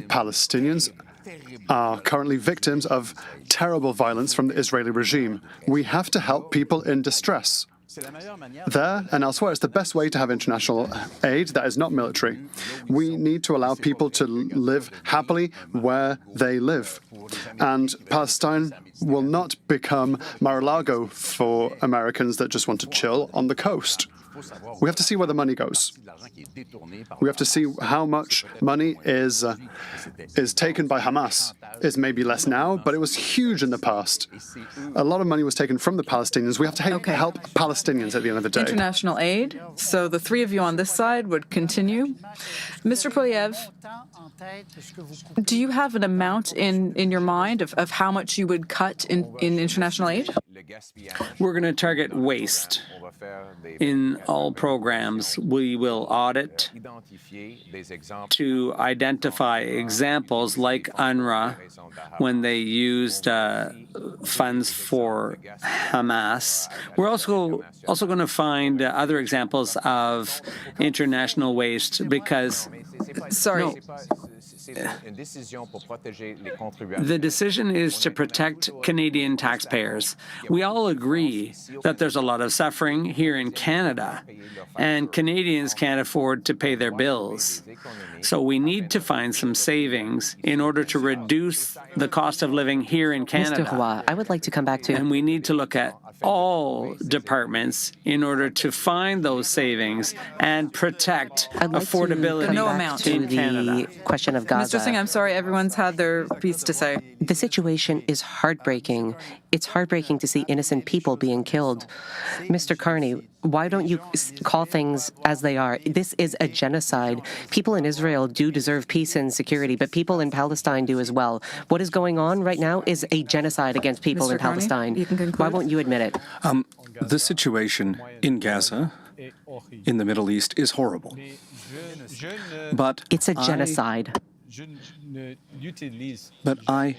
Palestinians are currently victims of terrible violence from the Israeli regime. We have to help people in distress. There and elsewhere, it's the best way to have international aid that is not military. We need to allow people to live happily where they live. And Palestine will not become Mar-a-Lago for Americans that just want to chill on the coast. We have to see where the money goes. We have to see how much money is taken by Hamas. It's maybe less now, but it was huge in the past. A lot of money was taken from the Palestinians. We have to help Palestinians at the end of the day. International aid. So the three of you on this side would continue. Mr. Poilievre, do you have an amount in your mind of how much you would cut in international aid? We're going to target waste. In all programs, we will audit to identify examples like UNRWA when they used funds for Hamas. We're also going to find other examples of international waste because... Sorry. No. The decision is to protect Canadian taxpayers. We all agree that there's a lot of suffering here in Canada, and Canadians can't afford to pay their bills. So we need to find some savings in order to reduce the cost of living here in Canada. Mr. Roy, I would like to come back to... And we need to look at all departments in order to find those savings and protect affordability no amount in Canada. The question of Gaza. Mr. Singh, I'm sorry, everyone's had their piece to say. The situation is heartbreaking. It's heartbreaking to see innocent people being killed. Mr. Carney, why don't you call things as they are? This is a genocide. People in Israel do deserve peace and security, but people in Palestine do as well. What is going on right now is a genocide against people in Carney, Palestine. you can conclude. Why won't you admit it? The situation in Gaza, in the Middle East, is horrible. But It's a genocide. But I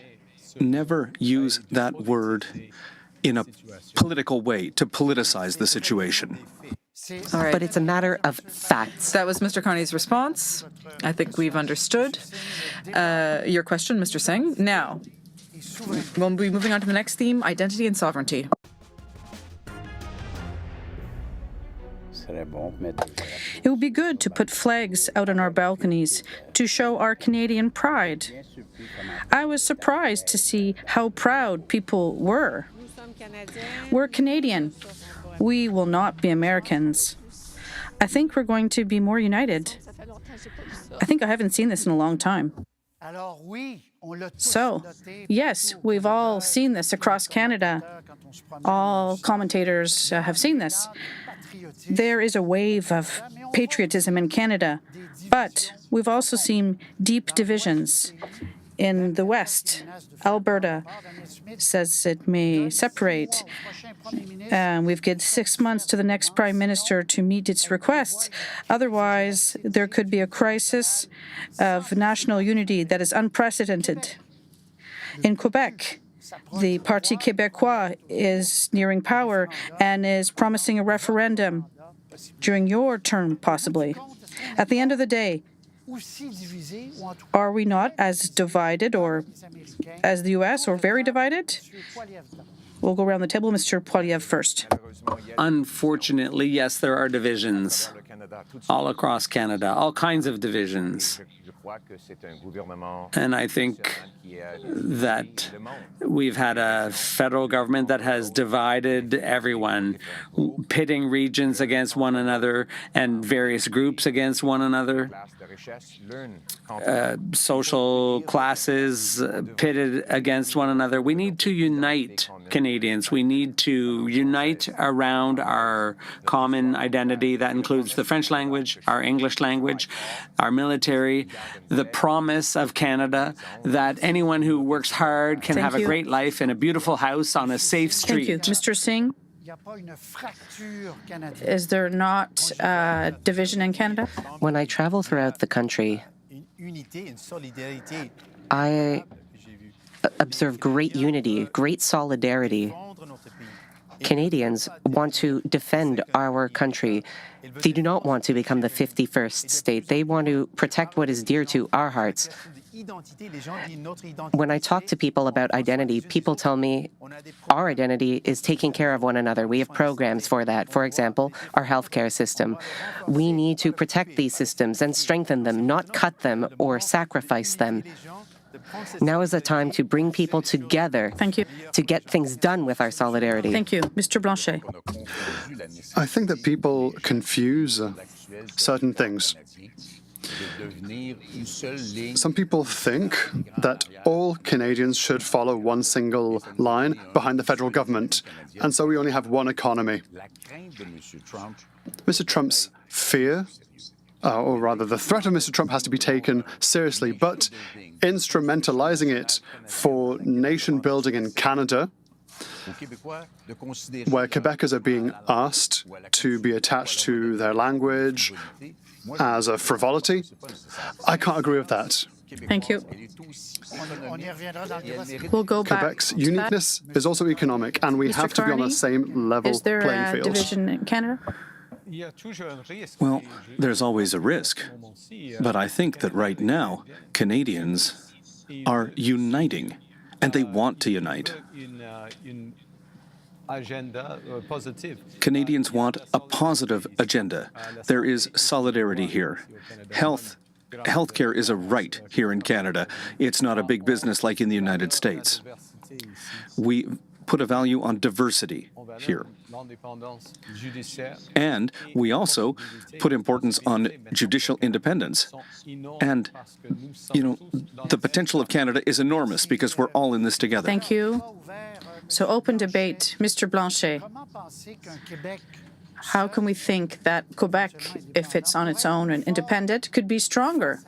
never use that word in a political way to politicize the situation. All right. But it's a matter of facts. That was Mr. Carney's response. I think we've understood your question, Mr. Singh. Now, we'll be moving on to the next theme, identity and sovereignty. It would be good to put flags out on our balconies to show our Canadian pride. I was surprised to see how proud people were. We're Canadian. We will not be Americans. I think we're going to be more united. I think I haven't seen this in a long time. So, yes, we've all seen this across Canada. All commentators have seen this. There is a wave of patriotism in Canada, but we've also seen deep divisions. In the West, Alberta says it may separate. We've given 6 months to the next Prime Minister to meet its requests. Otherwise, there could be a crisis of national unity that is unprecedented. In Quebec, the Parti Québécois is nearing power and is promising a referendum during your term, possibly. At the end of the day, are we not as divided or as the U.S. or very divided? We'll go around the table. Mr. Poilievre first. Unfortunately, yes, there are divisions all across Canada, all kinds of divisions. And I think that we've had a federal government that has divided everyone, pitting regions against one another and various groups against one another. Social classes pitted against one another. We need to unite Canadians. We need to unite around our common identity that includes the French language, our English language, our military, the promise of Canada that anyone who works hard can have a great life in a beautiful house on a safe street. Thank you. Mr. Singh? Is there not division in Canada? When I travel throughout the country, I observe great unity, great solidarity. Canadians want to defend our country. They do not want to become the 51st state. They want to protect what is dear to our hearts. When I talk to people about identity, people tell me our identity is taking care of one another. We have programs for that. For example, our healthcare system. We need to protect these systems and strengthen them, not cut them or sacrifice them. Now is the time to bring people together. Thank you. To get things done with our solidarity. Thank you. Mr. Blanchet. I think that people confuse certain things. Some people think that all Canadians should follow one single line behind the federal government, and so we only have one economy. Mr. Trump's fear, or rather the threat of Mr. Trump, has to be taken seriously, but instrumentalizing it for nation building in Canada, where Quebecers are being asked to be attached to their language as a frivolity, I can't agree with that. Thank you. We'll go back. Quebec's uniqueness is also economic, and we have to be on the same level Is there playing a field. division in Canada? Well, there's always a risk. But I think that right now, Canadians are uniting, and they want to unite. Canadians want a positive agenda. There is solidarity here. Healthcare is a right here in Canada. It's not a big business like in the United States. We put a value on diversity here. And we also put importance on judicial independence. And, the potential of Canada is enormous because we're all in this together. Thank you. So open debate. Mr. Blanchet, how can we think that Quebec, if it's on its own and independent, could be stronger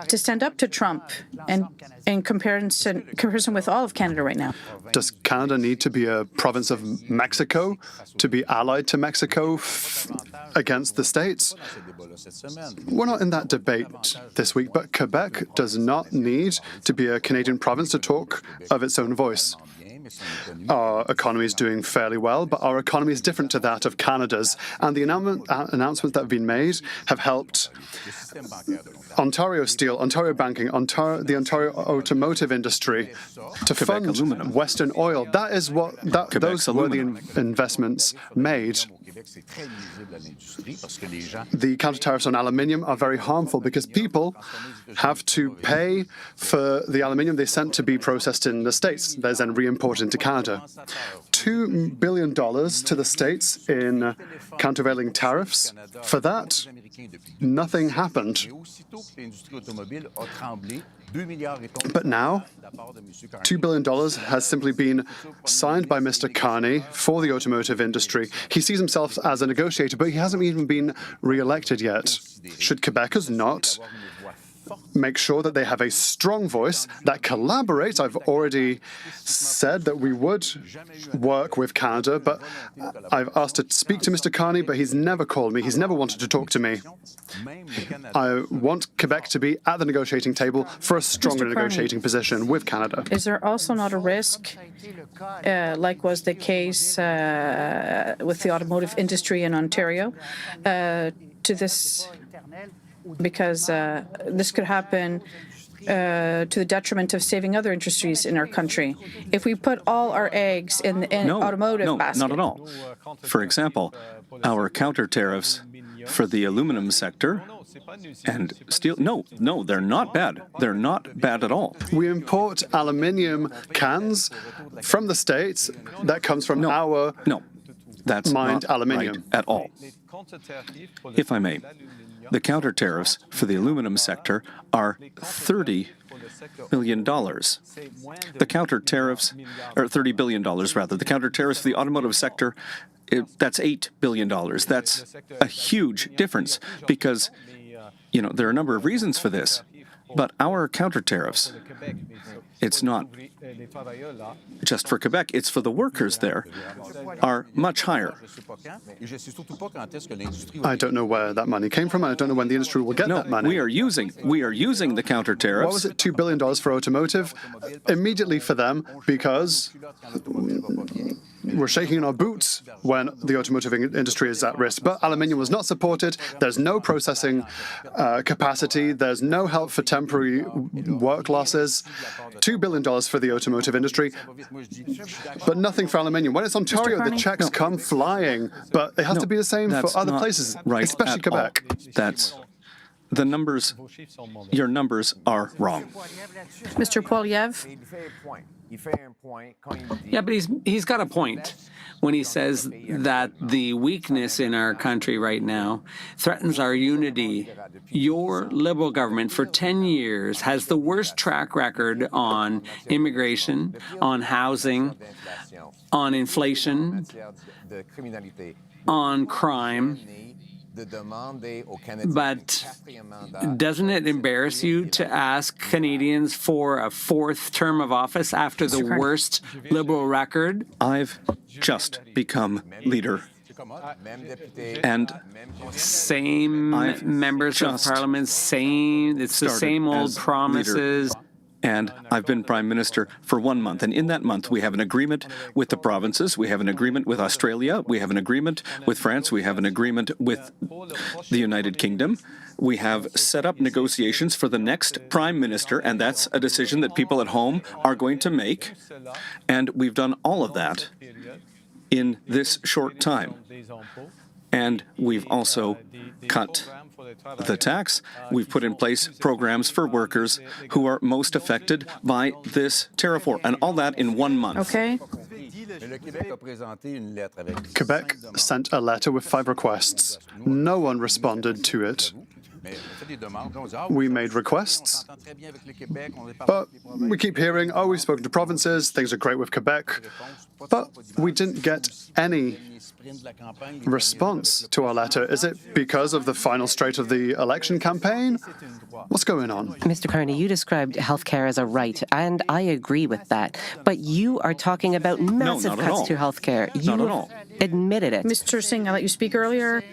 to stand up to Trump and in comparison with all of Canada right now? Does Canada need to be a province of Mexico to be allied to Mexico against the States? We're not in that debate this week, but Quebec does not need to be a Canadian province to talk of its own voice. Our economy is doing fairly well, but our economy is different to that of Canada's, and the announcements that have been made have helped Ontario Steel, Ontario Banking, the Ontario automotive industry to fund Aluminum. Western Oil. That is what those were the investments made. The counter-tariffs on aluminium are very harmful because people have to pay for the aluminium they sent to be processed in the States. There's then re-imported into Canada. $2 billion to the States in countervailing tariffs. For that, nothing happened. But now, $2 billion has simply been signed by Mr. Carney for the automotive industry. He sees himself as a negotiator, but he hasn't even been re-elected yet. Should Quebecers not make sure that they have a strong voice that collaborates? I've already said that we would work with Canada, but I've asked to speak to Mr. Carney, but he's never called me. He's never wanted to talk to me. I want Quebec to be at the negotiating table for a stronger negotiating position with Canada. Is there also not a risk, like was the case with the automotive industry in Ontario, to this? Because this could happen to the detriment of saving other industries in our country. If we put all our eggs in the automotive basket. No, not at all. For example, our counter tariffs for the aluminum sector and steel, no, they're not bad. They're not bad at all. We import aluminium cans from the States that comes from our that's mined not aluminium right at all. If I may, the counter tariffs for the aluminum sector are $30 billion. The counter tariffs, or $30 billion rather, the counter tariffs for the automotive sector, that's $8 billion. That's a huge difference because, there are a number of reasons for this. But our counter tariffs, it's not just for Quebec, it's for the workers there, are much higher. I don't know where that money came from. I don't know when the industry will get that money. We are using the counter tariffs. What was it, $2 billion for automotive? Immediately for them, because we're shaking in our boots when the automotive industry is at risk. But aluminium was not supported. There's no processing capacity. There's no help for temporary work losses. $2 billion for the automotive industry, but nothing for aluminium. When it's Ontario, the checks come flying, but it has to be the same for other places, right, especially Quebec. That's the numbers. Your numbers are wrong. Mr. Poilievre. Yeah, but he's got a point when he says that the weakness in our country right now threatens our unity. Your Liberal government for 10 years has the worst track record on immigration, on housing, on inflation, on crime. But doesn't it embarrass you to ask Canadians for a fourth term of office after the worst Liberal record? I've just become leader. And same members of Parliament, it's the same old promises. And I've been Prime Minister for 1 month. And in that month, we have an agreement with the provinces. We have an agreement with Australia. We have an agreement with France. We have an agreement with the United Kingdom. We have set up negotiations for the next Prime Minister, and that's a decision that people at home are going to make. And we've done all of that in this short time. And we've also cut the tax. We've put in place programs for workers who are most affected by this tariff war, and all that in 1 month. Okay. Quebec sent a letter with 5 requests. No one responded to it. We made requests, but we keep hearing, oh, we've spoken to provinces, things are great with Quebec, but we didn't get any response to our letter. Is it because of the final straight of the election campaign? What's going on? Mr. Carney, you described healthcare as a right, and I agree with that. But you are talking about massive cuts to healthcare. You Not at all. admitted it. Mr. Singh, I let you speak earlier.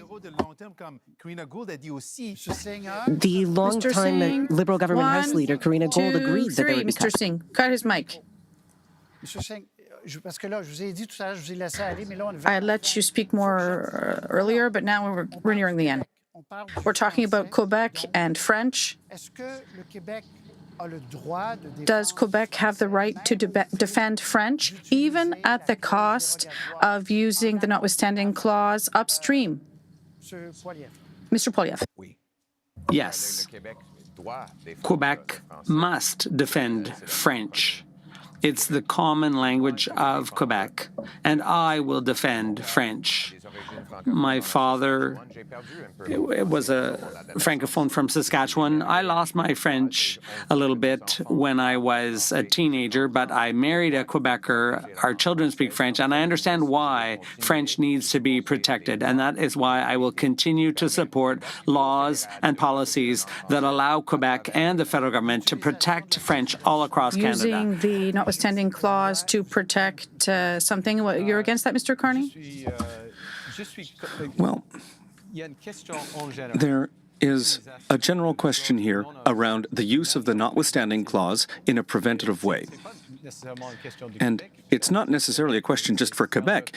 The long-time Liberal government House leader, Karina Gould, agreed that there would be Mr. cuts. Singh, cut his mic. I let you speak more earlier, but now we're nearing the end. We're talking about Quebec and French. Does Quebec have the right to defend French, even at the cost of using the notwithstanding clause upstream? Mr. Poilievre. Yes. Quebec must defend French. It's the common language of Quebec, and I will defend French. My father was a francophone from Saskatchewan. I lost my French a little bit when I was a teenager, but I married a Quebecer. Our children speak French, and I understand why French needs to be protected, and that is why I will continue to support laws and policies that allow Quebec and the federal government to protect French all across Canada. Using the notwithstanding clause to protect something. You're against that, Mr. Carney? Well, there is a general question here around the use of the notwithstanding clause in a preventative way. And it's not necessarily a question just for Quebec.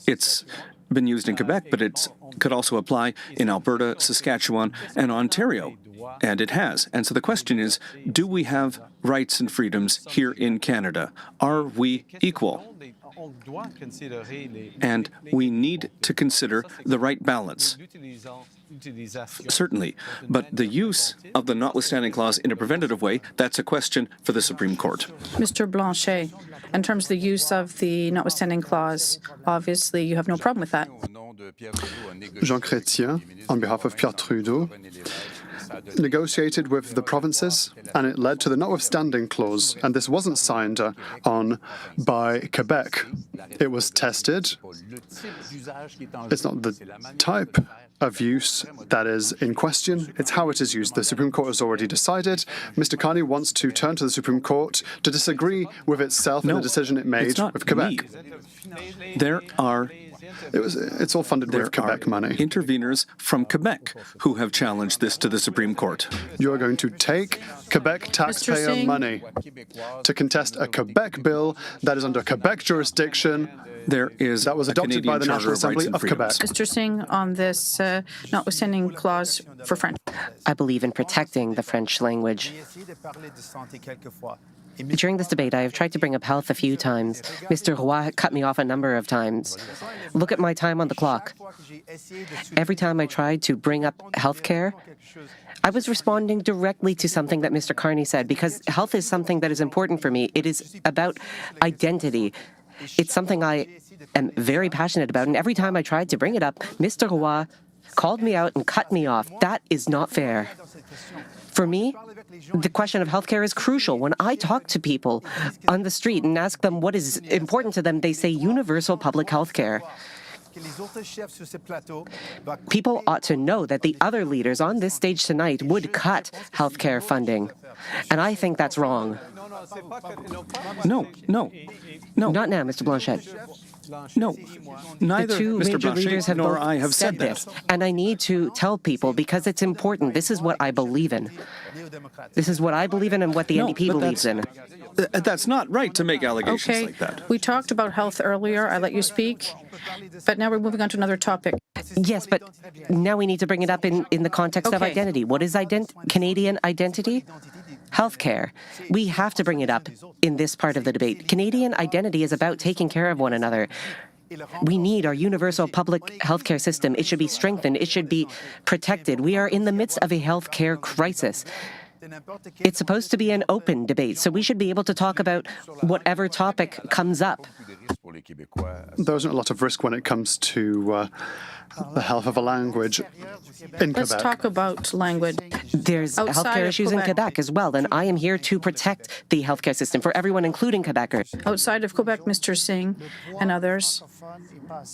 It's been used in Quebec, but it could also apply in Alberta, Saskatchewan, and Ontario. And it has. And so the question is, do we have rights and freedoms here in Canada? Are we equal? And we need to consider the right balance. Certainly. But the use of the notwithstanding clause in a preventative way, that's a question for the Supreme Court. Mr. Blanchet, in terms of the use of the notwithstanding clause, obviously you have no problem with that. Jean Chrétien, on behalf of Pierre Trudeau, negotiated with the provinces, and it led to the notwithstanding clause, and this wasn't signed on by Quebec. It was tested. It's not the type of use that is in question, it's how it is used. The Supreme Court has already decided. Mr. Carney wants to turn to the Supreme Court to disagree with itself in the decision it made with Quebec. There are It's all funded There with Quebec are money. interveners from Quebec who have challenged this to the Supreme Court. You're going to take Quebec taxpayer Singh. money to contest a Quebec bill that is under Quebec jurisdiction There is that was a adopted Canadian by the Charter National of Rights Assembly and of Quebec. Freedoms. Mr. Singh, on this notwithstanding clause for French. I believe in protecting the French language. During this debate, I have tried to bring up health a few times. Mr. Roy cut me off a number of times. Look at my time on the clock. Every time I tried to bring up healthcare, I was responding directly to something that Mr. Carney said, because health is something that is important for me. It is about identity. It's something I am very passionate about, and every time I tried to bring it up, Mr. Roy called me out and cut me off. That is not fair. For me, the question of healthcare is crucial. When I talk to people on the street and ask them what is important to them, they say universal public healthcare. People ought to know that the other leaders on this stage tonight would cut healthcare funding. And I think that's wrong. No. Not now, Mr. Blanchet. No, neither The two Mr. major leaders Blanchet have nor both I have said this. that. And I need to tell people because it's important. This is what I believe in. This is what I believe in and what the No, NDP but believes in. That's not right to make allegations Okay, like that. we talked about health earlier. I let you speak, but now we're moving on to another topic. Yes, but now we need to bring it up in the context of Okay. identity. What is Canadian identity? Healthcare. We have to bring it up in this part of the debate. Canadian identity is about taking care of one another. We need our universal public healthcare system. It should be strengthened. It should be protected. We are in the midst of a healthcare crisis. It's supposed to be an open debate, so we should be able to talk about whatever topic comes up. There isn't a lot of risk when it comes to the health of a language in Let's Quebec. talk about language. There's Outside healthcare of issues in Quebec as well, and I am here to protect the healthcare system for everyone, including Quebecers. Outside of Quebec, Mr. Singh and others,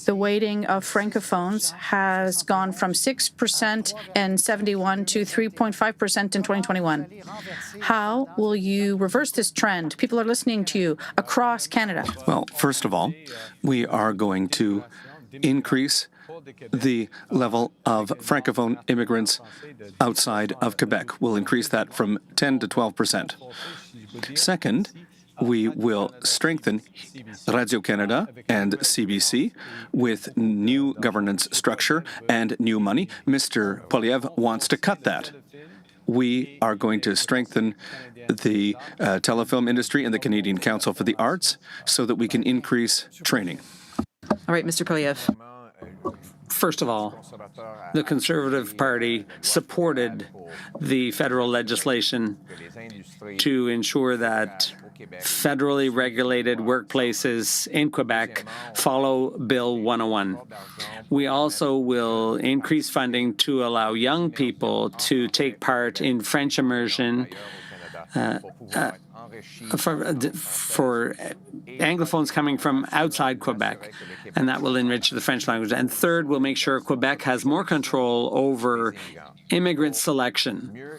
the weighting of francophones has gone from 6% in 71 to 3.5% in 2021. How will you reverse this trend? People are listening to you across Canada. Well, first of all, we are going to increase the level of Francophone immigrants outside of Quebec. We'll increase that from 10 to 12%. Second, we will strengthen Radio-Canada and CBC with new governance structure and new money. Mr. Poilievre wants to cut that. We are going to strengthen the telefilm industry and the Canadian Council for the Arts so that we can increase training. All right, Mr. Poilievre. First of all, the Conservative Party supported the federal legislation to ensure that federally regulated workplaces in Quebec follow Bill 101. We also will increase funding to allow young people to take part in French immersion for Anglophones coming from outside Quebec, and that will enrich the French language. And third, we'll make sure Quebec has more control over immigrant selection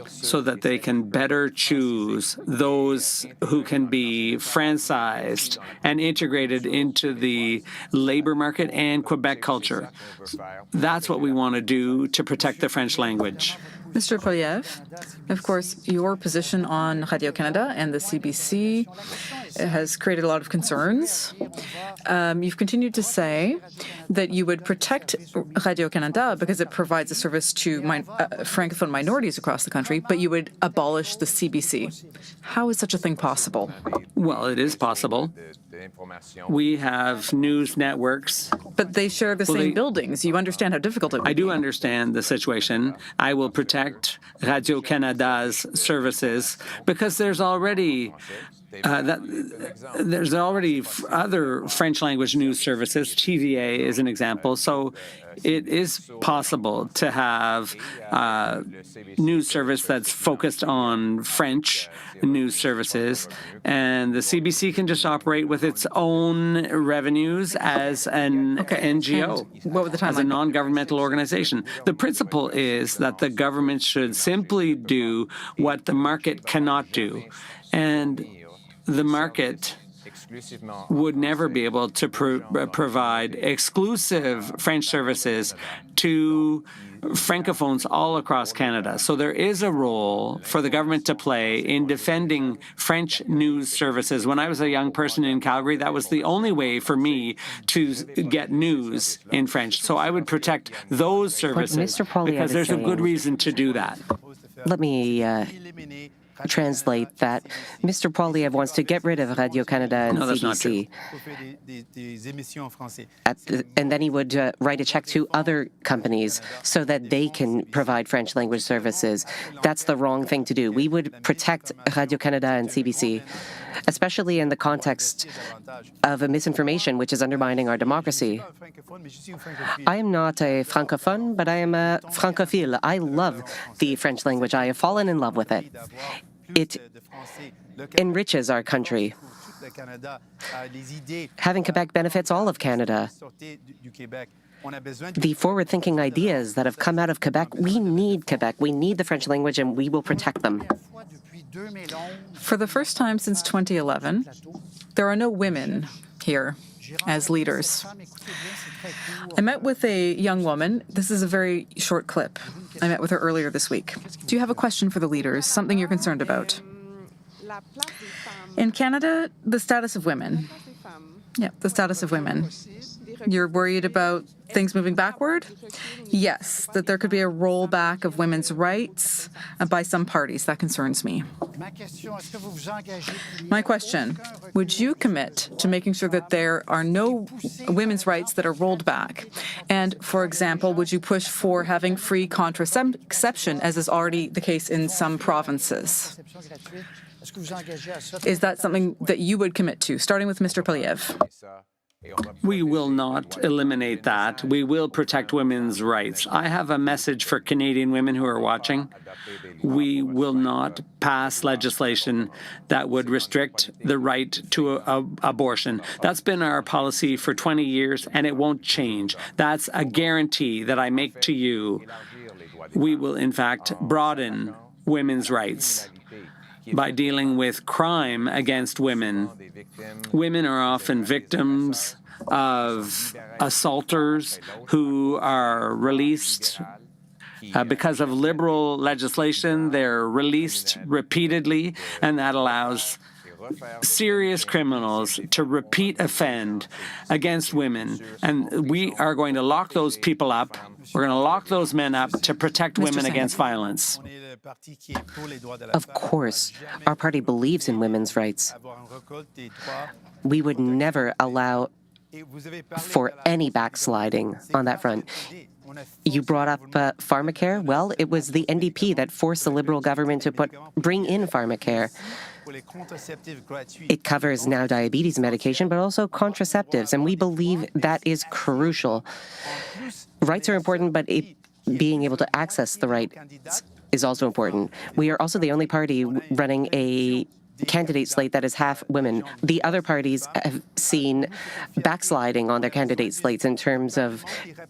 so that they can better choose those who can be franchised and integrated into the labor market and Quebec culture. That's what we want to do to protect the French language. Mr. Poilievre, of course, your position on Radio-Canada and the CBC has created a lot of concerns. You've continued to say that you would protect Radio-Canada because it provides a service to Francophone minorities across the country, but you would abolish the CBC. How is such a thing possible? Well, it is possible. We have news networks. But they share the same buildings. You understand how difficult it would be. I do understand the situation. I will protect Radio-Canada's services because there's already other French language news services. TVA is an example. So it is possible to have news service that's focused on French news services, and the CBC can just operate with its own revenues as an NGO, what would the timeline as a be? non-governmental organization. The principle is that the government should simply do what the market cannot do, and the market would never be able to provide exclusive French services to Francophones all across Canada. So there is a role for the government to play in defending French news services. When I was a young person in Calgary, that was the only way for me to get news in French. So I would protect those services because there's a good reason to do that. Let me translate that. Mr. Poilievre wants to get rid of Radio-Canada and CBC. And then he would write a check to other companies so that they can provide French language services. That's the wrong thing to do. We would protect Radio-Canada and CBC, especially in the context of a misinformation which is undermining our democracy. I am not a francophone, but I am a francophile. I love the French language. I have fallen in love with it. It enriches our country. Having Quebec benefits all of Canada. The forward-thinking ideas that have come out of Quebec, we need Quebec. We need the French language, and we will protect them. For the first time since 2011, there are no women here as leaders. I met with a young woman. This is a very short clip. I met with her earlier this week. Do you have a question for the leaders, something you're concerned about? In Canada, the status of women. Yeah, the status of women. You're worried about things moving backward? Yes, that there could be a rollback of women's rights by some parties. That concerns me. My question, would you commit to making sure that there are no women's rights that are rolled back? And, for example, would you push for having free contraception, as is already the case in some provinces? Is that something that you would commit to, starting with Mr. Poilievre? We will not eliminate that. We will protect women's rights. I have a message for Canadian women who are watching. We will not pass legislation that would restrict the right to abortion. That's been our policy for 20 years, and it won't change. That's a guarantee that I make to you. We will, in fact, broaden women's rights by dealing with crime against women. Women are often victims of assaulters who are released because of liberal legislation. They're released repeatedly, and that allows serious criminals to repeat offend against women. And we are going to lock those people up. We're going to lock those men up to protect women against violence. Of course, our party believes in women's rights. We would never allow for any backsliding on that front. You brought up pharmacare. Well, it was the NDP that forced the Liberal government to bring in pharmacare. It covers now diabetes medication, but also contraceptives, and we believe that is crucial. Rights are important, but being able to access the rights is also important. We are also the only party running a candidate slate that is half women. The other parties have seen backsliding on their candidate slates in terms of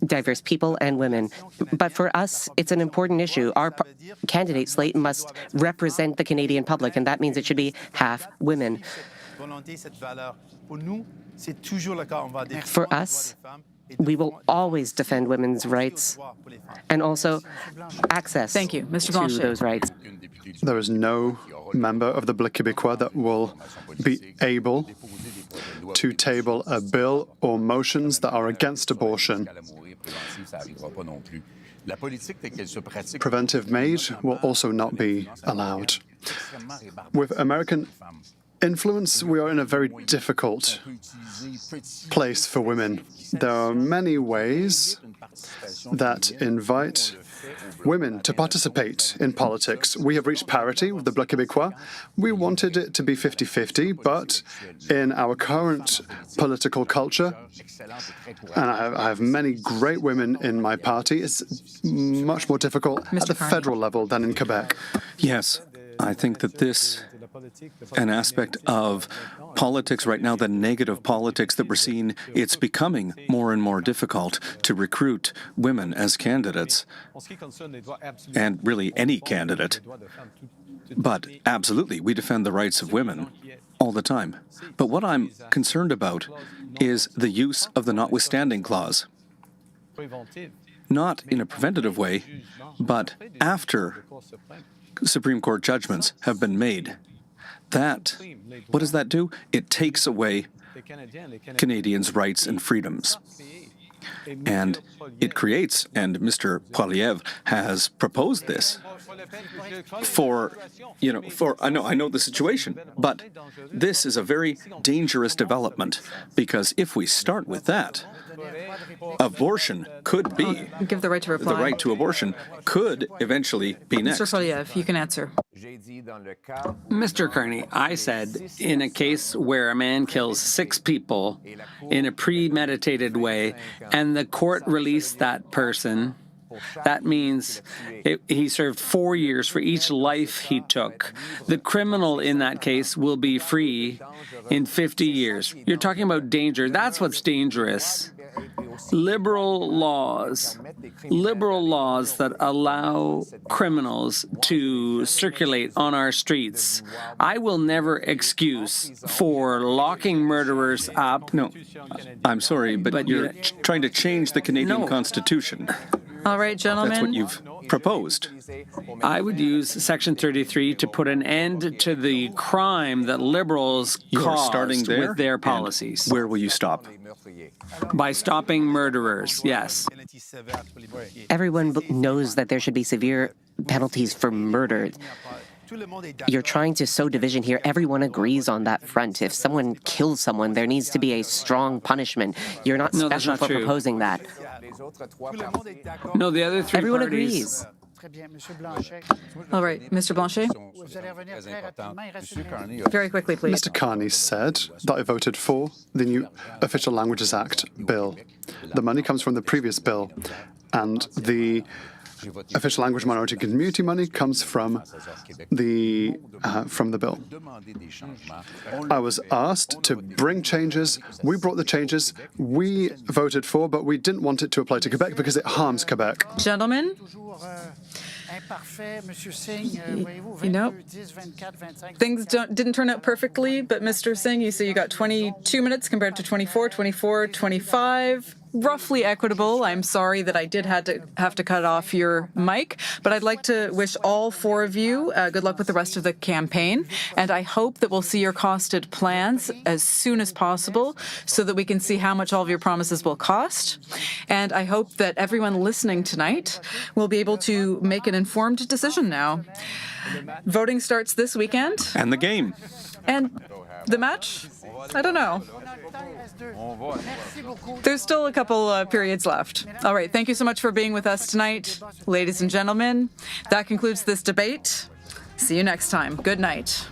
diverse people and women. But for us, it's an important issue. Our candidate slate must represent the Canadian public, and that means it should be half women. For us, we will always defend women's rights and also access to those rights. There is no member of the Bloc Québécois that will be able to table a bill or motions that are against abortion. Preventive Maid will also not be allowed. With American influence, we are in a very difficult place for women. There are many ways that invite women to participate in politics. We have reached parity with the Bloc Québécois. We wanted it to be 50-50, but in our current political culture, and I have many great women in my party, it's much more difficult at the federal level than in Quebec. Yes, I think that this an aspect of politics right now, the negative politics that we're seeing, it's becoming more and more difficult to recruit women as candidates, and really any candidate. But absolutely, we defend the rights of women all the time. But what I'm concerned about is the use of the notwithstanding clause. Not in a preventative way, but after Supreme Court judgments have been made. What does that do? It takes away Canadians' rights and freedoms. And it creates, and Mr. Poilievre has proposed this I know the situation, but this is a very dangerous development, because if we start with that, abortion could be, Give the right to reply. the right to abortion could eventually be next. Mr. Poilievre, you can answer. Mr. Carney, I said in a case where a man kills 6 people in a premeditated way and the court released that person, that means he served 4 years for each life he took. The criminal in that case will be free in 50 years. You're talking about danger. That's what's dangerous. Liberal laws that allow criminals to circulate on our streets. I will never excuse for locking murderers up. No, I'm sorry, but you're trying to change the Canadian Constitution. All right, gentlemen. That's what you've proposed. I would use Section 33 to put an end to the crime that Liberals caused with their policies. Where will you stop? By stopping murderers, yes. Everyone knows that there should be severe penalties for murder. You're trying to sow division here. Everyone agrees on that front. If someone kills someone, there needs to be a strong punishment. You're not special for proposing that. No, the other 3 Everyone parties... agrees. All right, Mr. Blanchet. Very quickly, please. Mr. Carney said that I voted for the new Official Languages Act bill. The money comes from the previous bill, and the official language minority community money comes from the bill. I was asked to bring changes. We brought the changes. We voted for, but we didn't want it to apply to Quebec because it harms Quebec. Gentlemen, you know, things didn't turn out perfectly, but Mr. Singh, you say you got 22 minutes compared to 24, 25. Roughly equitable. I'm sorry that I did have to cut off your mic, but I'd like to wish all 4 of you good luck with the rest of the campaign, and I hope that we'll see your costed plans as soon as possible so that we can see how much all of your promises will cost. And I hope that everyone listening tonight will be able to make an informed decision now. Voting starts this weekend. And the game. And the match? I don't know. There's still a couple periods left. All right, thank you so much for being with us tonight, ladies and gentlemen. That concludes this debate. See you next time. Good night.